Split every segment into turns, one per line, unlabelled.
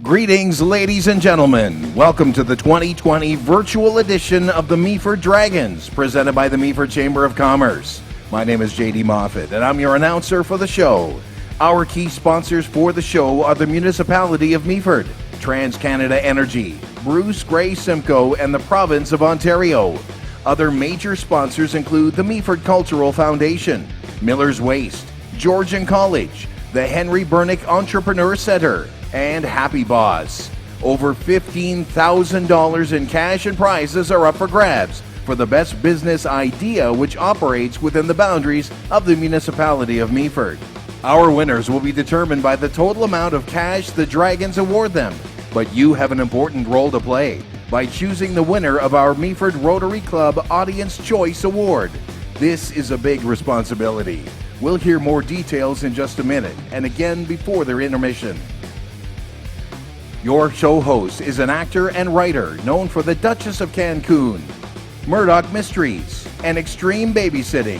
Greetings, ladies and gentlemen. Welcome to the 2020 virtual edition of the Meaford Dragons, presented by the Meaford Chamber of Commerce. My name is J.D. Moffat, and I'm your announcer for the show. Our key sponsors for the show are the Municipality of Meaford, TransCanada Energy, Bruce Gray Simcoe, and the Province of Ontario. Other major sponsors include the Meaford Cultural Foundation, Miller's Waste, Georgian College, the Henry Bernick Entrepreneur Center, and Happy Boss. Over $15,000 in cash and prizes are up for grabs for the best business idea which operates within the boundaries of the Municipality of Meaford. Our winners will be determined by the total amount of cash the Dragons award them, but you have an important role to play by choosing the winner of our Meaford Rotary Club Audience Choice Award. This is a big responsibility. We'll hear more details in just a minute, and again before their intermission. Your show host is an actor and writer known for The Duchess of Cancun, Murdoch Mysteries, and Extreme Babysitting.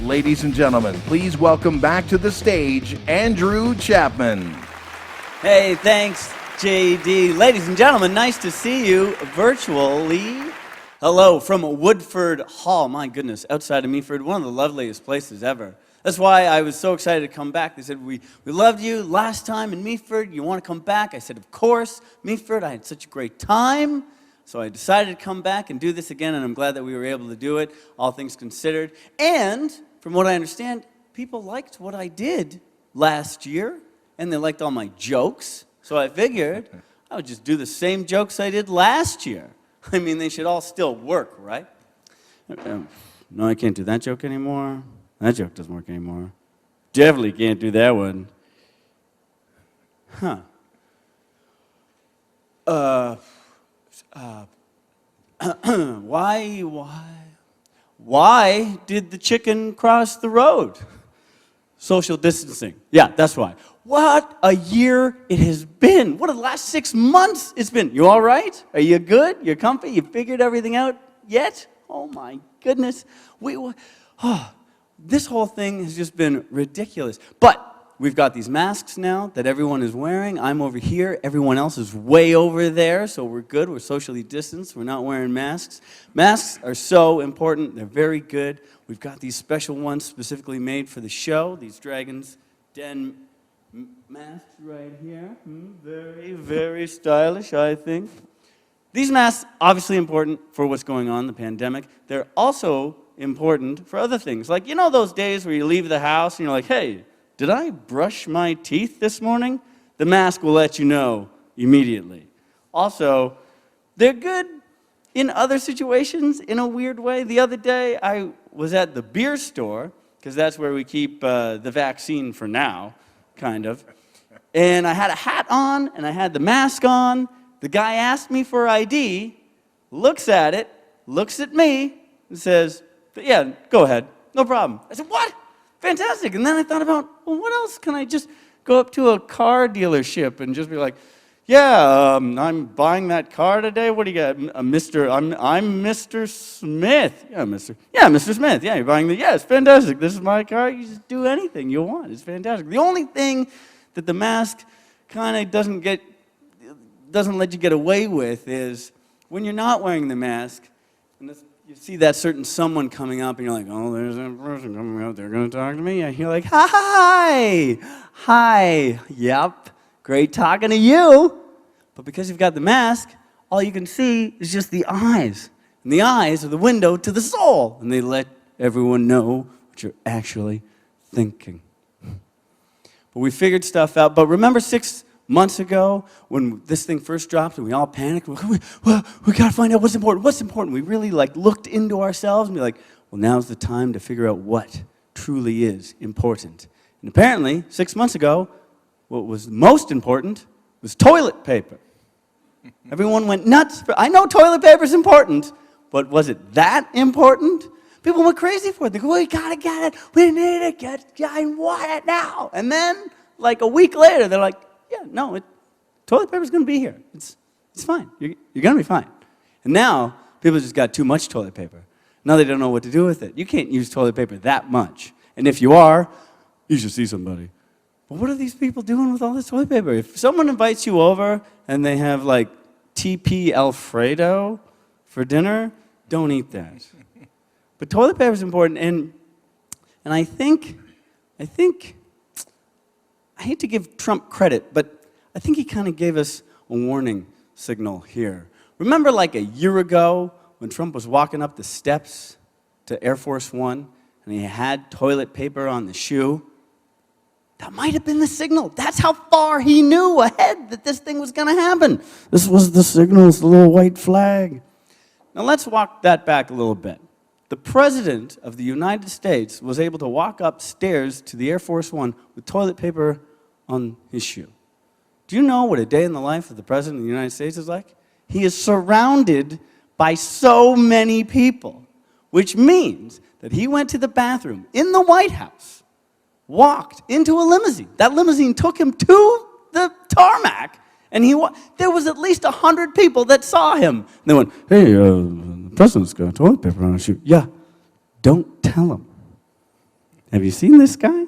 Ladies and gentlemen, please welcome back to the stage, Andrew Chapman.
Hey, thanks, JD. Ladies and gentlemen, nice to see you virtually. Hello from Woodford Hall. My goodness, outside of Meaford, one of the loveliest places ever. That's why I was so excited to come back. They said, we loved you last time in Meaford. You want to come back? I said, of course. Meaford, I had such a great time. So I decided to come back and do this again, and I'm glad that we were able to do it, all things considered. And from what I understand, people liked what I did last year, and they liked all my jokes. So I figured I would just do the same jokes I did last year. I mean, they should all still work, right? No, I can't do that joke anymore. That joke doesn't work anymore. Definitely can't do that one. Huh. Why did the chicken cross the road? Social distancing. Yeah, that's why. What a year it has been. What a last 6 months it's been. You all right? Are you good? You're comfy? You figured everything out yet? Oh my goodness. This whole thing has just been ridiculous. But we've got these masks now that everyone is wearing. I'm over here. Everyone else is way over there, so we're good. We're socially distanced. We're not wearing masks. Masks are so important. They're very good. We've got these special ones specifically made for the show, these Dragons Den masks right here. Very, very stylish, I think. These masks, obviously important for what's going on, the pandemic. They're also important for other things. Like, you know those days where you leave the house and you're like, hey, did I brush my teeth this morning? The mask will let you know immediately. Also, they're good in other situations in a weird way. The other day, I was at the beer store, because that's where we keep the vaccine for now, kind of. And I had a hat on, and I had the mask on. The guy asked me for ID, looks at it, looks at me, and says, yeah, go ahead, no problem. I said, what? Fantastic. And then I thought about, well, what else can I just go up to a car dealership and just be like, yeah, I'm buying that car today. What do you got, I'm Mr. Smith. Yeah, Mr. Smith. Yeah, you're buying yeah, it's fantastic. This is my car. You just do anything you want. It's fantastic. The only thing that the mask kind of doesn't let you get away with is when you're not wearing the mask, and you see that certain someone coming up, and you're like, oh, there's that person coming up. They're going to talk to me. And you're like, hi, yep, great talking to you. But because you've got the mask, all you can see is just the eyes. And the eyes are the window to the soul. And they let everyone know what you're actually thinking. But we figured stuff out. But remember 6 months ago when this thing first dropped and we all panicked? We got to find out what's important. We really looked into ourselves and be like, well, now's the time to figure out what truly is important. And apparently, 6 months ago, what was most important was toilet paper. Everyone went nuts. I know toilet paper is important, but was it that important? People went crazy for it. They go, we gotta get it. We need it. I want it now. And then, a week later, they're like, yeah, no, toilet paper's gonna be here. It's fine. You're gonna be fine. And now, people just got too much toilet paper. Now they don't know what to do with it. You can't use toilet paper that much. And if you are, you should see somebody. But what are these people doing with all this toilet paper? If someone invites you over and they have like TP Alfredo for dinner, don't eat that. But toilet paper is important, and I think, I hate to give Trump credit, but I think he kind of gave us a warning signal here. Remember like a year ago when Trump was walking up the steps to Air Force One and he had toilet paper on the shoe? That might have been the signal. That's how far he knew ahead that this thing was going to happen. This was the signal, it's the little white flag. Now let's walk that back a little bit. The President of the United States was able to walk upstairs to the Air Force One with toilet paper on his shoe. Do you know what a day in the life of the President of the United States is like? He is surrounded by so many people, which means that he went to the bathroom in the White House, walked into a limousine. That limousine took him to the tarmac, and there was at least 100 people that saw him. And they went, hey, the president's got toilet paper on his shoe. Yeah, don't tell him. Have you seen this guy?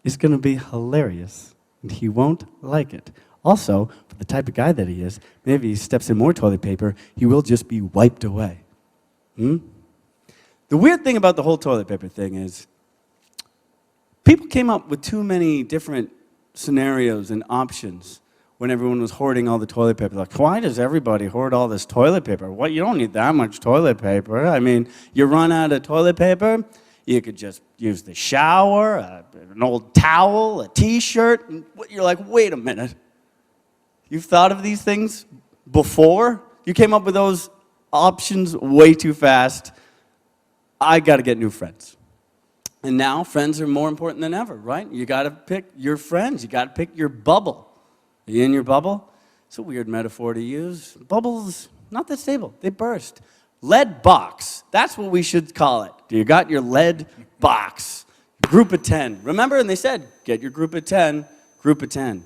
It's going to be hilarious, and he won't like it. Also, for the type of guy that he is, maybe he steps in more toilet paper, he will just be wiped away. The weird thing about the whole toilet paper thing is people came up with too many different scenarios and options when everyone was hoarding all the toilet paper. Like, why does everybody hoard all this toilet paper? What, you don't need that much toilet paper. I mean, you run out of toilet paper, you could just use the shower, an old towel, a t-shirt. And you're like, wait a minute. You've thought of these things before? You came up with those options way too fast. I got to get new friends. And now friends are more important than ever, right? You got to pick your friends. You got to pick your bubble. Are you in your bubble? It's a weird metaphor to use. Bubbles, not that stable. They burst. Lead box. That's what we should call it. You got your lead box. Group of 10. Remember? And they said, get your group of 10. Group of 10.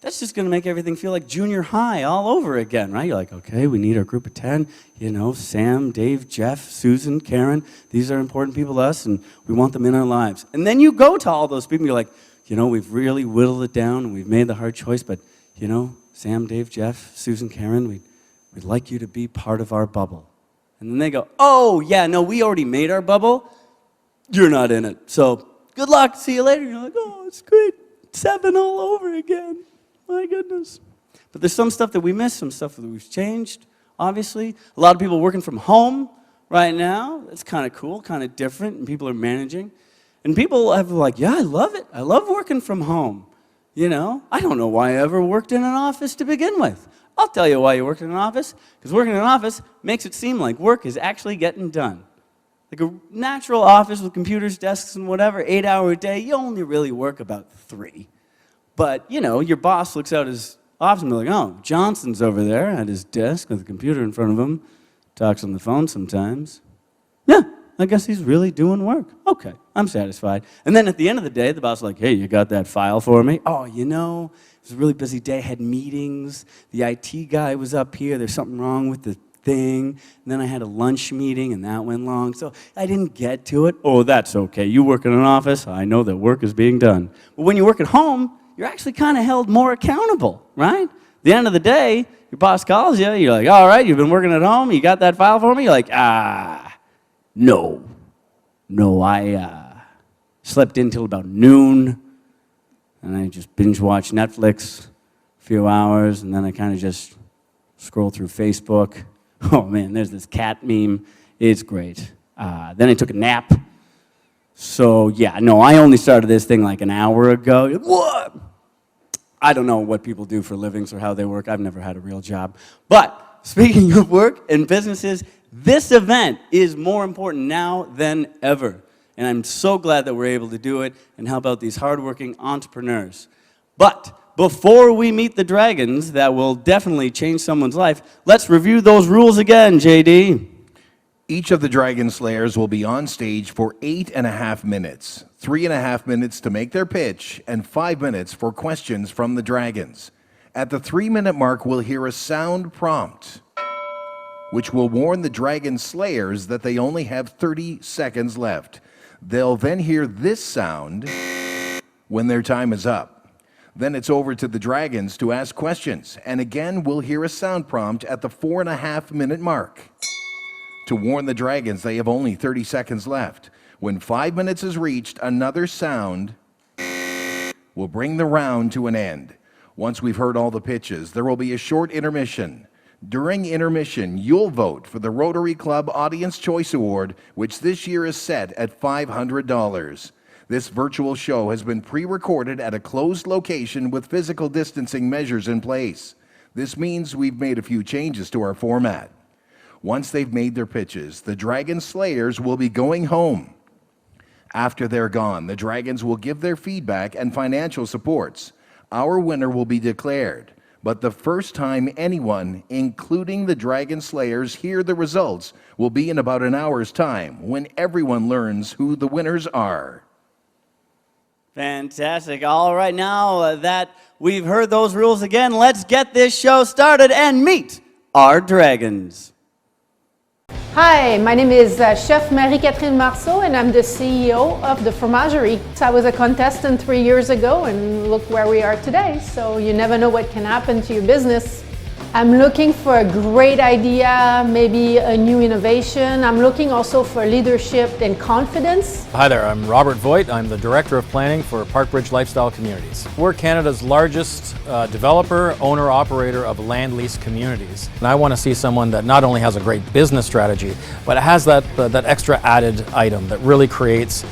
That's just going to make everything feel like junior high all over again, right? You're like, okay, we need our group of 10. You know, Sam, Dave, Jeff, Susan, Karen. These are important people to us, and we want them in our lives. And then you go to all those people, you're like, you know, we've really whittled it down, and we've made the hard choice, but, you know, Sam, Dave, Jeff, Susan, Karen, we'd like you to be part of our bubble. And then they go, oh, yeah, no, we already made our bubble. You're not in it. So good luck. See you later. You're like, oh, it's great. 7 all over again. My goodness. But there's some stuff that we miss, some stuff that we've changed, obviously. A lot of people working from home right now. It's kind of cool, kind of different, and people are managing. And people have like, yeah, I love it. I love working from home. You know, I don't know why I ever worked in an office to begin with. I'll tell you why you work in an office. Because working in an office makes it seem like work is actually getting done. Like a natural office with computers, desks, and whatever, 8-hour a day, you only really work about 3. But, you know, your boss looks out his office and be like, oh, Johnson's over there at his desk with a computer in front of him, talks on the phone sometimes. Yeah, I guess he's really doing work. Okay, I'm satisfied. And then at the end of the day, the boss is like, hey, you got that file for me? Oh, you know, it was a really busy day, had meetings. The IT guy was up here. There's something wrong with the thing. And then I had a lunch meeting, and that went long, so I didn't get to it. Oh, that's okay. You work in an office, I know that work is being done. But when you work at home, you're actually kind of held more accountable, right? At the end of the day, your boss calls you, you're like, all right, you've been working at home, you got that file for me? You're like, no, I slept in till about noon, and I just binge watched Netflix a few hours, and then I kind of just scroll through Facebook. Oh man, there's this cat meme, it's great. Then I took a nap. So yeah, no, I only started this thing like an hour ago. What? I don't know what people do for livings or how they work. I've never had a real job. But speaking of work and businesses, this event is more important now than ever. And I'm so glad that we're able to do it and help out these hardworking entrepreneurs. But before we meet the dragons that will definitely change someone's life, let's review those rules again, JD.
Each of the Dragon Slayers will be on stage for 8.5 minutes, 3.5 minutes to make their pitch, and 5 minutes for questions from the Dragons. At the 3-minute mark, we'll hear a sound prompt, which will warn the Dragon Slayers that they only have 30 seconds left. They'll then hear this sound, when their time is up. Then it's over to the Dragons to ask questions, and again we'll hear a sound prompt at the 4.5-minute mark. To warn the Dragons they have only 30 seconds left. When 5 minutes is reached, another sound will bring the round to an end. Once we've heard all the pitches, there will be a short intermission. During intermission, you'll vote for the Rotary Club Audience Choice Award, which this year is set at $500. This virtual show has been pre-recorded at a closed location with physical distancing measures in place. This means we've made a few changes to our format. Once they've made their pitches, the Dragon Slayers will be going home. After they're gone, the Dragons will give their feedback and financial supports. Our winner will be declared. But the first time anyone, including the Dragon Slayers, hear the results will be in about an hour's time, when everyone learns who the winners are.
Fantastic. All right, now that we've heard those rules again, let's get this show started and meet our Dragons.
Hi, my name is Chef Marie-Catherine Marceau, and I'm the CEO of the Fromagerie. I was a contestant 3 years ago, and look where we are today. So you never know what can happen to your business. I'm looking for a great idea, maybe a new innovation. I'm looking also for leadership and confidence.
Hi there, I'm Robert Voigt. I'm the Director of Planning for Parkbridge Lifestyle Communities. We're Canada's largest developer, owner, operator of land lease communities. And I want to see someone that not only has a great business strategy, but has that extra added item that really creates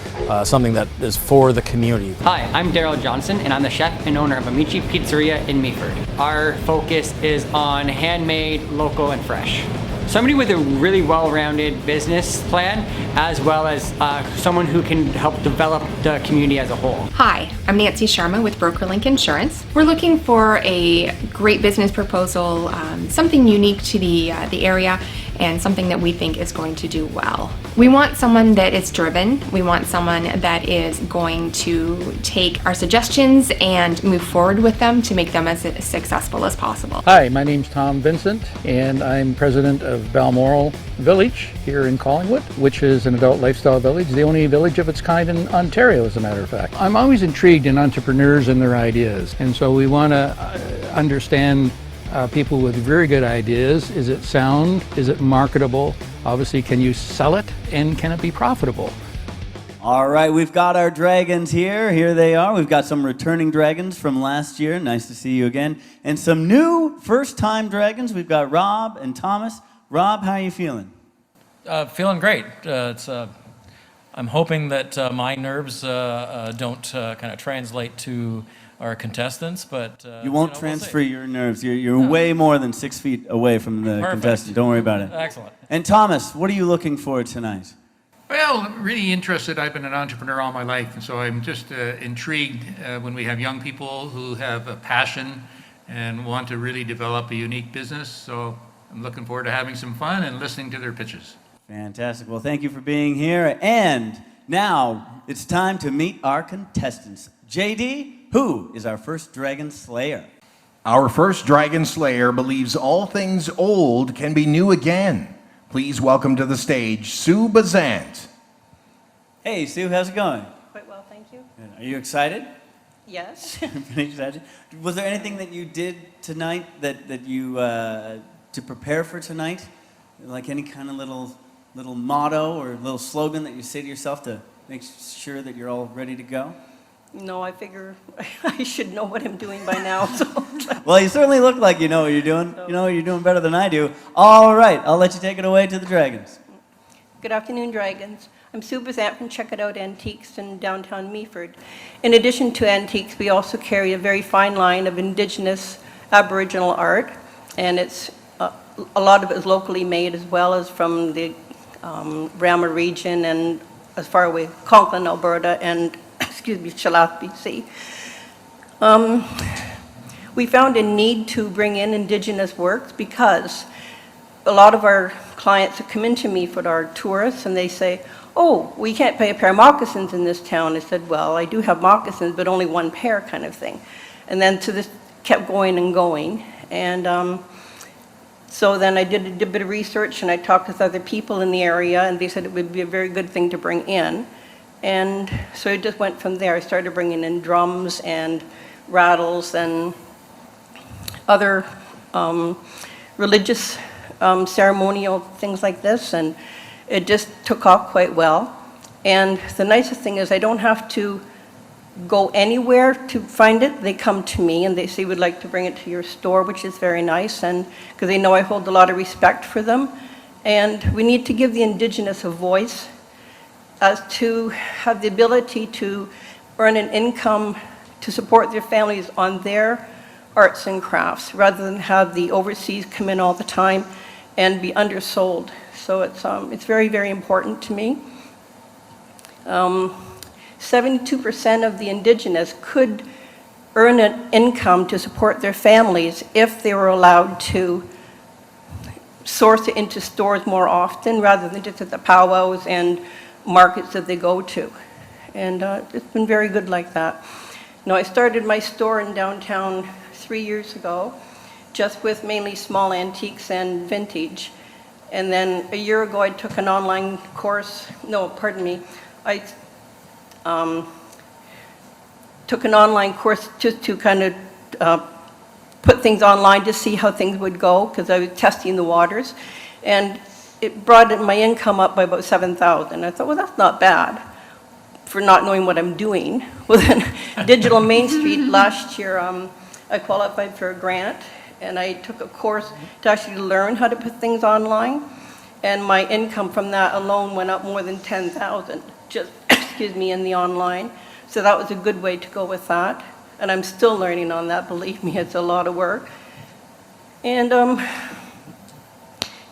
something that is for the community.
Hi, I'm Daryl Johnson, and I'm the chef and owner of Amici Pizzeria in Meaford. Our focus is on handmade, local, and fresh. Somebody with a really well-rounded business plan, as well as someone who can help develop the community as a whole.
Hi, I'm Nancy Sharma with BrokerLink Insurance. We're looking for a great business proposal, something unique to the area, and something that we think is going to do well. We want someone that is driven. We want someone that is going to take our suggestions and move forward with them to make them as successful as possible.
Hi, my name's Tom Vincent, and I'm president of Balmoral Village here in Collingwood, which is an adult lifestyle village, the only village of its kind in Ontario, as a matter of fact. I'm always intrigued in entrepreneurs and their ideas, and so we want to understand people with very good ideas. Is it sound? Is it marketable? Obviously, can you sell it? And can it be profitable?
All right, we've got our Dragons here. Here they are. We've got some returning Dragons from last year. Nice to see you again. And some new first-time Dragons. We've got Rob and Thomas. Rob, how are you feeling?
Feeling great. I'm hoping that my nerves don't kind of translate to our contestants, but
you won't transfer your nerves. You're way more than 6 feet away from the contestant. Don't worry about it.
Excellent.
And Thomas, what are you looking for tonight?
Well, really interested. I've been an entrepreneur all my life, and so I'm just intrigued when we have young people who have a passion and want to really develop a unique business. So I'm looking forward to having some fun and listening to their pitches.
Fantastic. Well, thank you for being here. And now it's time to meet our contestants. JD, who is our first Dragon Slayer?
Our first Dragon Slayer believes all things old can be new again. Please welcome to the stage, Sue Bazant.
Hey, Sue, how's it going?
Quite well, thank you.
Good. Are you excited?
Yes.
Pretty excited. Was there anything that you did tonight that you to prepare for tonight? Like any kind of little motto or little slogan that you say to yourself to make sure that you're all ready to go?
No, I figure I should know what I'm doing by now. So.
Well, you certainly look like you know what you're doing. You know you're doing better than I do. All right, I'll let you take it away to the Dragons.
Good afternoon, Dragons. I'm Sue Bazant from Check It Out Antiques in downtown Meaford. In addition to antiques, we also carry a very fine line of Indigenous Aboriginal art, and it's a lot of it is locally made, as well as from the Rama region and as far away, Conklin, Alberta, and Shalath, BC. We found a need to bring in Indigenous works because a lot of our clients that come into Meaford are tourists, and they say, oh, we can't pay a pair of moccasins in this town. I said, well, I do have moccasins, but only one pair, kind of thing. And then so this kept going and going. And so then I did a bit of research, and I talked with other people in the area, and they said it would be a very good thing to bring in. And so it just went from there. I started bringing in drums and rattles and other religious ceremonial things like this, and it just took off quite well. And the nicest thing is I don't have to go anywhere to find it. They come to me and they say, we'd like to bring it to your store, which is very nice, and because they know I hold a lot of respect for them. And we need to give the Indigenous a voice as to have the ability to earn an income to support their families on their arts and crafts, rather than have the overseas come in all the time and be undersold. So it's very, very important to me. 72% of the Indigenous could earn an income to support their families if they were allowed to source it into stores more often, rather than just at the powwows and markets that they go to. And it's been very good like that. Now, I started my store in downtown 3 years ago, just with mainly small antiques and vintage. And then a year ago, I took an online course. No, pardon me. I took an online course just to kind of put things online to see how things would go, because I was testing the waters. And it brought my income up by about $7,000. I thought, well, that's not bad for not knowing what I'm doing. Well, then Digital Main Street last year, I qualified for a grant, and I took a course to actually learn how to put things online. And my income from that alone went up more than $10,000, just, excuse me, in the online. So that was a good way to go with that. And I'm still learning on that, believe me, it's a lot of work. And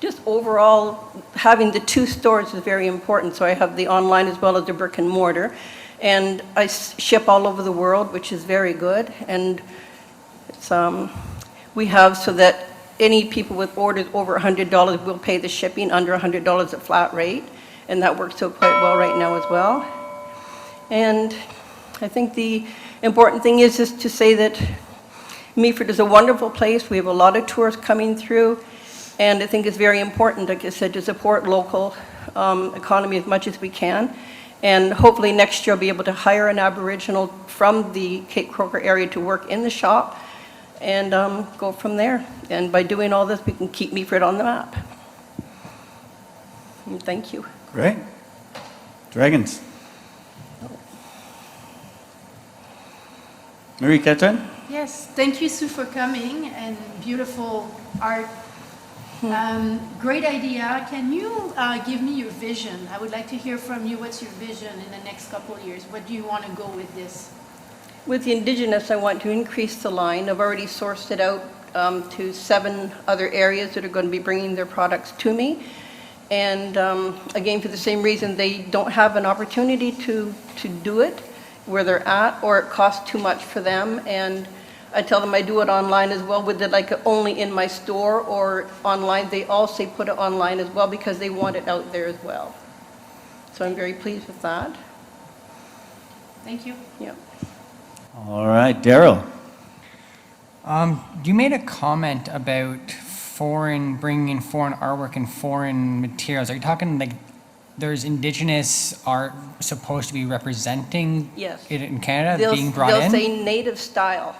just overall, having the two stores is very important. So I have the online as well as the brick and mortar. And I ship all over the world, which is very good. And it's, we have so that any people with orders over $100 will pay the shipping, under $100 at flat rate. And that works out quite well right now as well. And I think the important thing is just to say that Meaford is a wonderful place. We have a lot of tourists coming through. And I think it's very important, like I said, to support local economy as much as we can. And hopefully next year I'll be able to hire an Aboriginal from the Cape Croker area to work in the shop and go from there. And by doing all this, we can keep Meaford on the map. And thank you.
Great. Dragons. Marie-Catherine?
Yes, thank you, Sue, for coming, and beautiful art. Great idea. Can you give me your vision? I would like to hear from you. What's your vision in the next couple of years? What do you want to go with this?
With the Indigenous, I want to increase the line. I've already sourced it out to 7 other areas that are going to be bringing their products to me. And again, for the same reason, they don't have an opportunity to do it where they're at, or it costs too much for them. And I tell them I do it online as well, with it like only in my store or online. They all say put it online as well because they want it out there as well. So I'm very pleased with that.
Thank you.
Yeah.
All right, Daryl.
You made a comment about bringing in foreign artwork and foreign materials. Are you talking like there's Indigenous art supposed to be representing
Yes.
it in Canada,
They'll,
being brought
they'll
in?
say native style.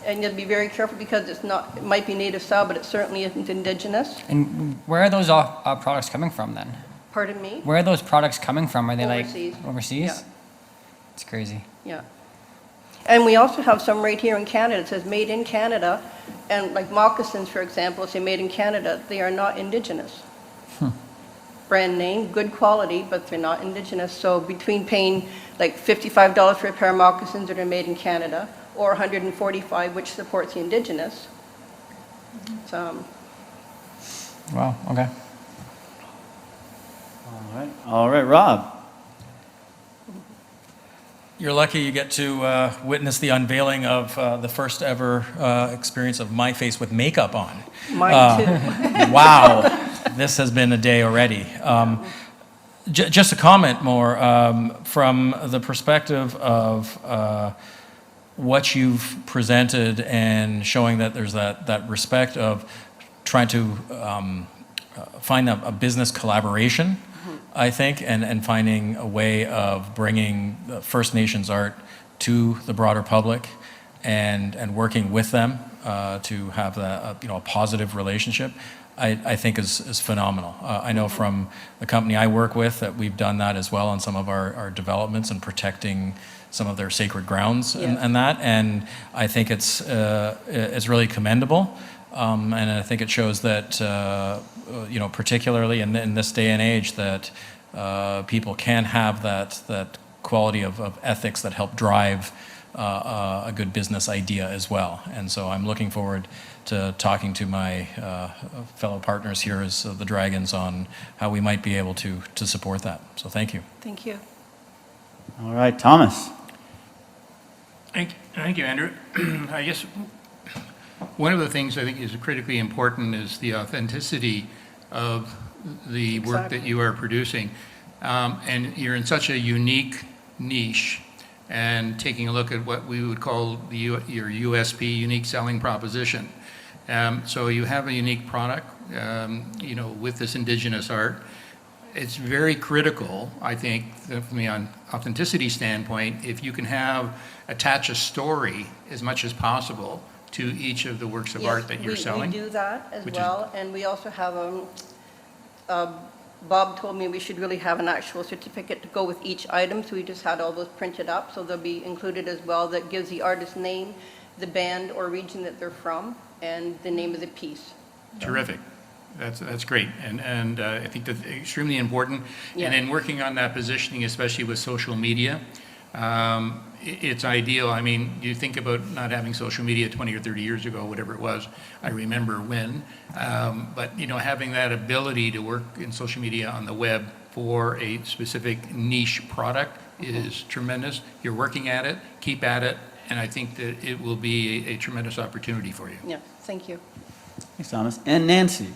And you'll be very careful because it's not, it might be native style, but it certainly isn't Indigenous.
And where are those products coming from then?
Pardon me?
Where are those products coming from? Are they
Overseas.
like overseas?
Yeah.
It's crazy.
Yeah. And we also have some right here in Canada. It says made in Canada. And like moccasins, for example, say made in Canada. They are not Indigenous. Brand name, good quality, but they're not Indigenous. So between paying like $55 for a pair of moccasins that are made in Canada or $145, which supports the Indigenous.
Wow, okay.
All right, Rob.
You're lucky you get to witness the unveiling of the first ever experience of my face with makeup on.
Mine too.
Wow, this has been a day already. Just a comment more from the perspective of what you've presented and showing that there's that respect of trying to find a business collaboration I think, and finding a way of bringing the First Nations art to the broader public and working with them to have a positive relationship, I think is phenomenal. I know from the company I work with that we've done that as well on some of our developments and protecting some of their sacred grounds and that, and I think it's really commendable, and I think it shows that particularly in this day and age that people can have that quality of ethics that help drive a good business idea as well. And so I'm looking forward to talking to my fellow partners here as the Dragons on how we might be able to support that. So thank you.
Thank you.
All right, Thomas.
Thank you, Andrew. I guess one of the things I think is critically important is the authenticity of the work that you are producing. And you're in such a unique niche, and taking a look at what we would call your USP, unique selling proposition. So you have a unique product, with this indigenous art. It's very critical, I think, from the authenticity standpoint, if you can attach a story as much as possible to each of the works of art that you're selling.
We do that as well, and we also have Bob told me we should really have an actual certificate to go with each item, so we just had all those printed up, so they'll be included as well. That gives the artist's name, the band or region that they're from, and the name of the piece.
Terrific. That's great, and I think that's extremely important.
Yeah.
And then working on that positioning, especially with social media, it's ideal. I mean, you think about not having social media 20 or 30 years ago, whatever it was, I remember when, but having that ability to work in social media on the web for a specific niche product is tremendous. You're working at it, keep at it, and I think that it will be a tremendous opportunity for you.
Yeah, thank you.
Thanks, Thomas. And Nancy.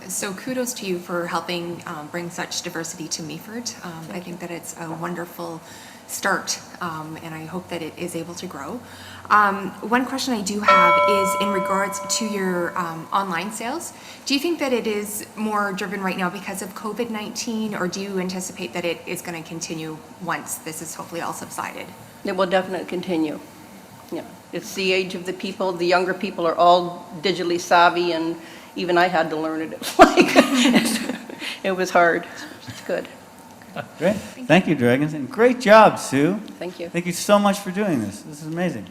So kudos to you for helping bring such diversity to Meaford. I think that it's a wonderful start, and I hope that it is able to grow. One question I do have is in regards to your online sales. Do you think that it is more driven right now because of COVID-19, or do you anticipate that it is going to continue once this is hopefully all subsided?
It will definitely continue. Yeah, it's the age of the people. The younger people are all digitally savvy, and even I had to learn it. It was hard. It's good.
Great. Thank you, Dragons. And great job, Sue.
Thank you.
Thank you so much for doing this. This is amazing.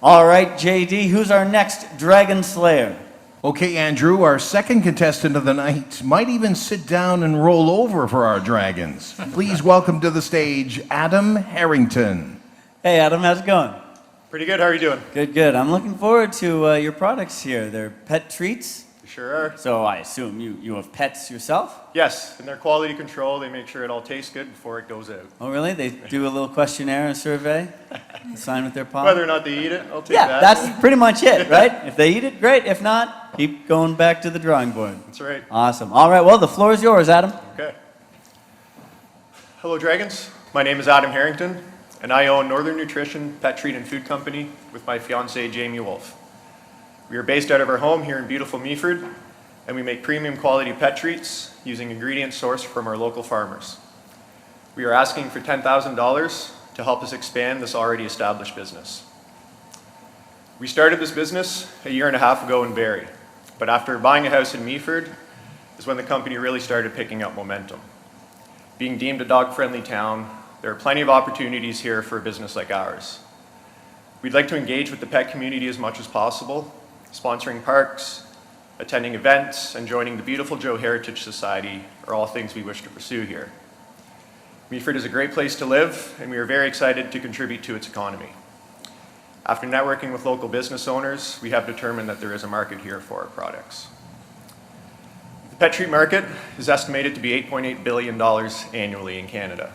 All right, JD, who's our next Dragon Slayer?
Okay, Andrew, our second contestant of the night might even sit down and roll over for our Dragons. Please welcome to the stage Adam Harrington.
Hey, Adam, how's it going?
Pretty good. How are you doing?
Good, good. I'm looking forward to your products here. They're pet treats.
Sure are.
So I assume you have pets yourself?
Yes, and they're quality control. They make sure it all tastes good before it goes out.
Oh, really? They do a little questionnaire and survey? Sign with their paw?
Whether or not they eat it, I'll take
yeah,
that.
that's pretty much it, right? If they eat it, great. If not, keep going back to the drawing board.
That's right.
Awesome. All right, well, the floor is yours, Adam.
Okay. Hello, Dragons. My name is Adam Harrington, and I own Northern Nutrition Pet Treat and Food Company with my fiancée, Jamie Wolf. We are based out of our home here in beautiful Meaford, and we make premium quality pet treats using ingredients sourced from our local farmers. We are asking for $10,000 to help us expand this already established business. We started this business a year and a half ago in Barrie, but after buying a house in Meaford is when the company really started picking up momentum. Being deemed a dog-friendly town, there are plenty of opportunities here for a business like ours. We'd like to engage with the pet community as much as possible, sponsoring parks, attending events, and joining the beautiful Joe Heritage Society are all things we wish to pursue here. Meaford is a great place to live, and we are very excited to contribute to its economy. After networking with local business owners, we have determined that there is a market here for our products. The pet treat market is estimated to be $8.8 billion annually in Canada.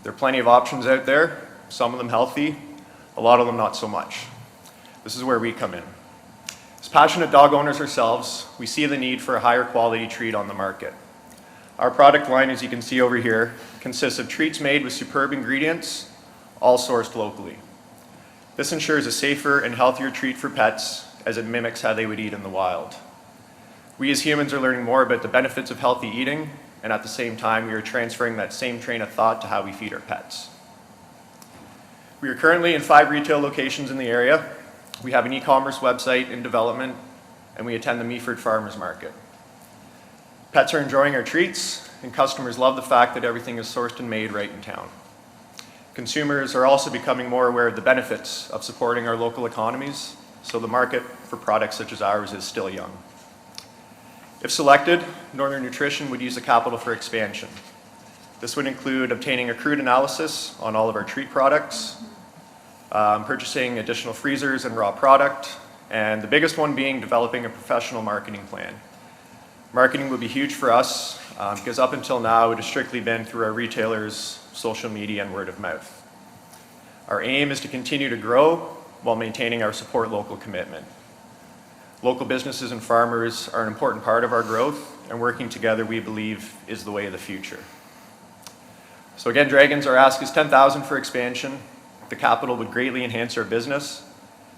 There are plenty of options out there, some of them healthy, a lot of them not so much. This is where we come in. As passionate dog owners ourselves, we see the need for a higher quality treat on the market. Our product line, as you can see over here, consists of treats made with superb ingredients, all sourced locally. This ensures a safer and healthier treat for pets as it mimics how they would eat in the wild. We as humans are learning more about the benefits of healthy eating, and at the same time, we are transferring that same train of thought to how we feed our pets. We are currently in 5 retail locations in the area. We have an e-commerce website in development, and we attend the Meaford Farmers Market. Pets are enjoying our treats, and customers love the fact that everything is sourced and made right in town. Consumers are also becoming more aware of the benefits of supporting our local economies, so the market for products such as ours is still young. If selected, Northern Nutrition would use the capital for expansion. This would include obtaining a crude analysis on all of our treat products, purchasing additional freezers and raw product, and the biggest one being developing a professional marketing plan. Marketing would be huge for us because up until now it has strictly been through our retailers, social media, and word of mouth. Our aim is to continue to grow while maintaining our support local commitment. Local businesses and farmers are an important part of our growth, and working together, we believe, is the way of the future. So again, Dragons, our ask is $10,000 for expansion. The capital would greatly enhance our business,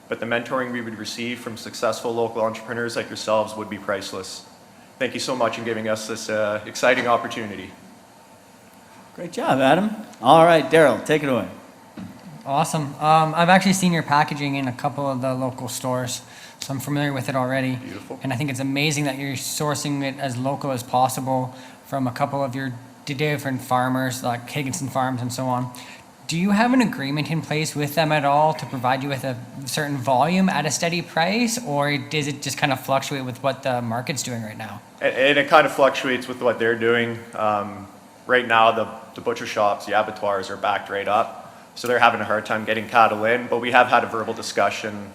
but the mentoring we would receive from successful local entrepreneurs like yourselves would be priceless. Thank you so much for giving us this exciting opportunity.
Great job, Adam. All right, Daryl, take it away.
Awesome. I've actually seen your packaging in a couple of the local stores, so I'm familiar with it already.
Beautiful.
And I think it's amazing that you're sourcing it as local as possible from a couple of your different farmers, like Higginson Farms and so on. Do you have an agreement in place with them at all to provide you with a certain volume at a steady price, or does it just kind of fluctuate with what the market's doing right now?
And it kind of fluctuates with what they're doing. Right now, the butcher shops, the abattoirs are backed right up, so they're having a hard time getting cattle in, but we have had a verbal discussion.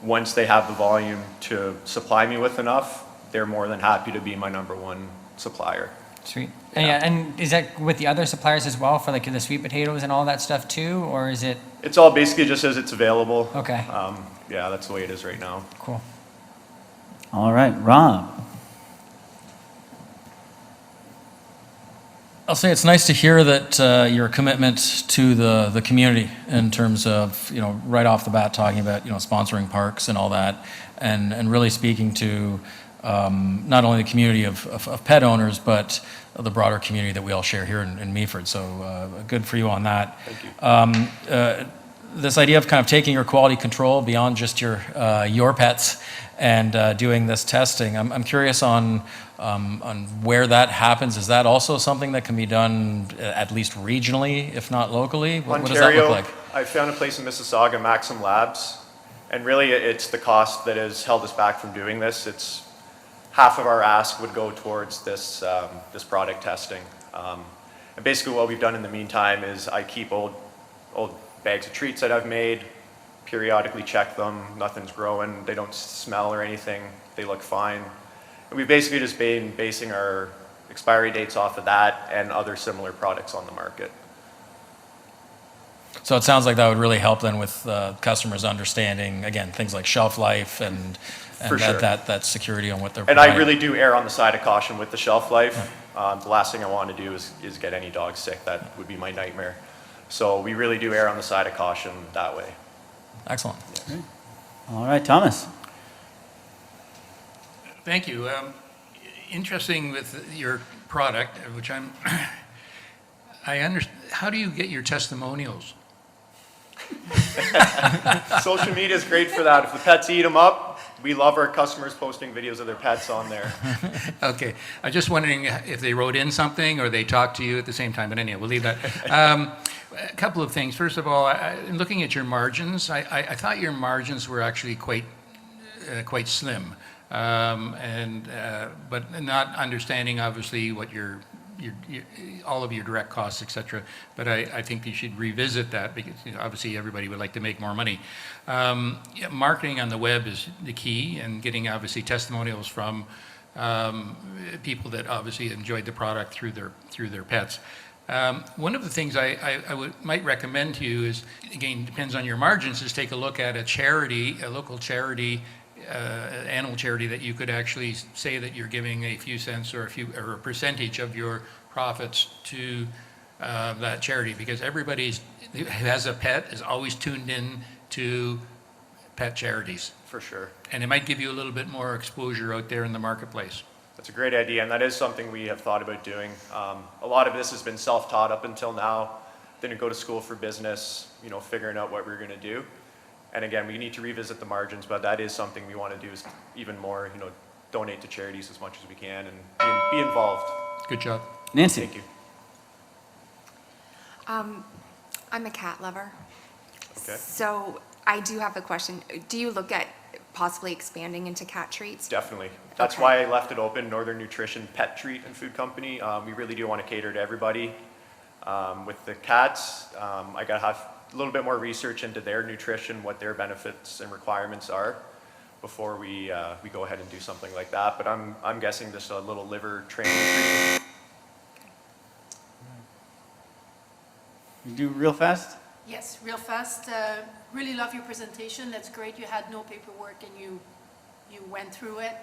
Once they have the volume to supply me with enough, they're more than happy to be my #1 supplier.
Sweet. And is that with the other suppliers as well for like the sweet potatoes and all that stuff too, or is it?
It's all basically just as it's available.
Okay.
Yeah, that's the way it is right now.
Cool.
All right, Rob.
I'll say it's nice to hear that your commitment to the community in terms of, right off the bat talking about, sponsoring parks and all that, and really speaking to not only the community of pet owners, but the broader community that we all share here in Meaford. So good for you on that.
Thank you.
This idea of kind of taking your quality control beyond just your pets and doing this testing, I'm curious on where that happens. Is that also something that can be done at least regionally, if not locally? What does that look like?
I found a place in Mississauga, Maxim Labs, and really it's the cost that has held us back from doing this. It's half of our ask would go towards this product testing. And basically what we've done in the meantime is I keep old bags of treats that I've made, periodically check them, nothing's growing, they don't smell or anything, they look fine. And we've basically just been basing our expiry dates off of that and other similar products on the market.
So it sounds like that would really help then with customers understanding, again, things like shelf life and
For sure.
that security on what they're
And
providing.
I really do err on the side of caution with the shelf life. The last thing I want to do is get any dog sick. That would be my nightmare. So we really do err on the side of caution that way.
Excellent.
Yes.
All right, Thomas.
Thank you. Interesting with your product, which I understand. How do you get your testimonials?
Social media is great for that. If the pets eat them up, we love our customers posting videos of their pets on there.
Okay. I'm just wondering if they wrote in something or they talked to you at the same time, but anyway, we'll leave that. A couple of things. First of all, in looking at your margins, I thought your margins were actually quite slim, but not understanding obviously what your all of your direct costs, etc. But I think you should revisit that because obviously everybody would like to make more money. Marketing on the web is the key, and getting obviously testimonials from people that obviously enjoyed the product through their pets. One of the things I might recommend to you is, again, depends on your margins, is take a look at a local charity, animal charity that you could actually say that you're giving a few cents or a percentage of your profits to that charity, because everybody who has a pet is always tuned in to pet charities.
For sure.
And it might give you a little bit more exposure out there in the marketplace.
That's a great idea, and that is something we have thought about doing. A lot of this has been self-taught up until now. Didn't go to school for business, figuring out what we're going to do. And again, we need to revisit the margins, but that is something we want to do is even more, donate to charities as much as we can and be involved.
Good job.
Nancy.
Thank you.
I'm a cat lover.
Okay.
So I do have a question. Do you look at possibly expanding into cat treats?
Definitely. That's why I left it open, Northern Nutrition Pet Treat and Food Company. We really do want to cater to everybody. With the cats, I got to have a little bit more research into their nutrition, what their benefits and requirements are before we go ahead and do something like that. But I'm guessing this a little liver training treat.
You do real fast?
Yes, real fast. Really love your presentation. That's great. You had no paperwork and you went through it.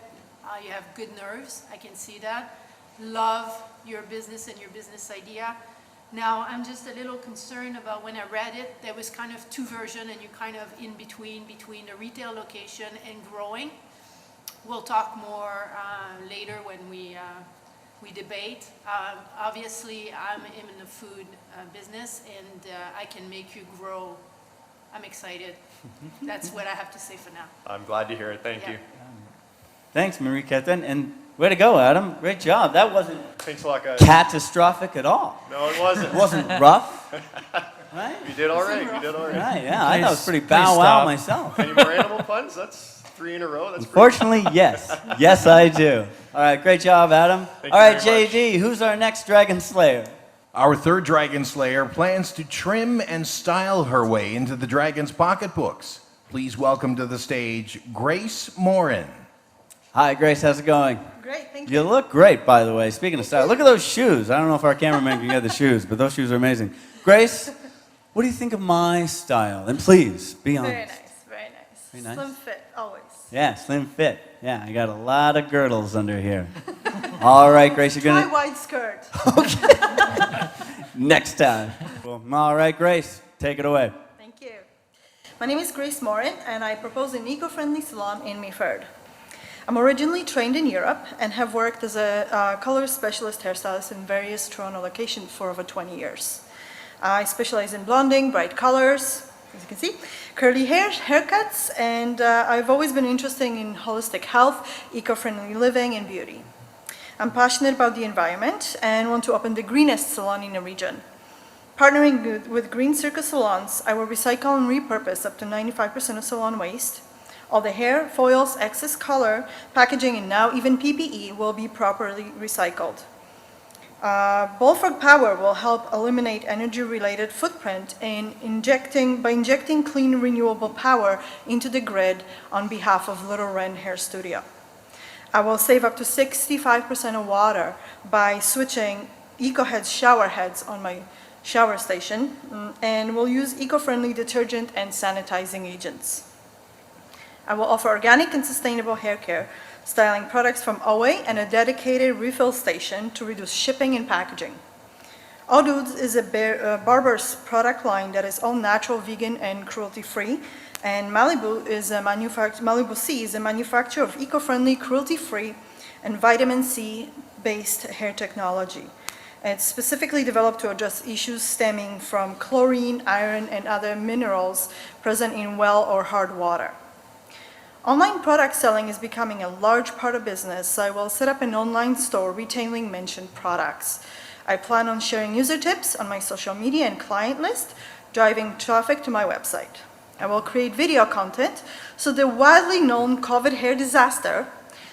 You have good nerves. I can see that. Love your business and your business idea. Now, I'm just a little concerned about when I read it, there was kind of two versions and you're kind of in between the retail location and growing. We'll talk more later when we debate. Obviously, I'm in the food business and I can make you grow. I'm excited. That's what I have to say for now.
I'm glad to hear it. Thank
Yeah.
you.
Thanks, Marie-Catherine, and way to go, Adam. Great job. That wasn't
Thanks a lot, guys.
catastrophic at all.
No, it wasn't.
It wasn't rough. Right?
You did all right. You did all right.
Right, yeah. I thought it was pretty
Please
bow wow
stop.
myself.
Any more animal puns? That's 3 in a row. That's pretty
Unfortunately, yes. Yes, I do. All right, great job, Adam.
Thank
All
you
right,
very much.
JD, who's our next Dragon Slayer?
Our third Dragon Slayer plans to trim and style her way into the Dragon's pocketbooks. Please welcome to the stage Grace Morin.
Hi, Grace. How's it going?
Great, thank
You look great, by the way. Speaking of style, look at those shoes. I don't know if our cameraman can get the shoes, but those shoes are amazing. Grace, what do you think of my style? And please, be honest.
Very nice, very nice.
Very nice.
Slim fit, always.
Yeah, slim fit. Yeah, I got a lot of girdles under here. All right, Grace, you're
Try
gonna...
wide skirt.
Next time. Well, all right, Grace, take it away.
Thank you. My name is Grace Morin, and I propose an eco-friendly salon in Meaford. I'm originally trained in Europe and have worked as a color specialist hairstylist in various Toronto locations for over 20 years. I specialize in blonding, bright colors, as you can see, curly hair, haircuts, and I've always been interested in holistic health, eco-friendly living, and beauty. I'm passionate about the environment and want to open the greenest salon in the region. Partnering with Green Circus Salons, I will recycle and repurpose up to 95% of salon waste. All the hair, foils, excess color, packaging, and now even PPE will be properly recycled. Bullfrog Power will help eliminate energy-related footprint by injecting clean, renewable power into the grid on behalf of Little Wren Hair Studio. I will save up to 65% of water by switching EcoHeads shower heads on my shower station, and will use eco-friendly detergent and sanitizing agents. I will offer organic and sustainable hair care, styling products from Away and a dedicated refill station to reduce shipping and packaging. All Dudes is a barber's product line that is all natural, vegan, and cruelty-free, and Malibu C is a manufacturer of eco-friendly, cruelty-free, and vitamin C-based hair technology. It's specifically developed to address issues stemming from chlorine, iron, and other minerals present in well or hard water. Online product selling is becoming a large part of business, so I will set up an online store retailing mentioned products. I plan on sharing user tips on my social media and client list, driving traffic to my website. I will create video content so the widely known COVID hair disaster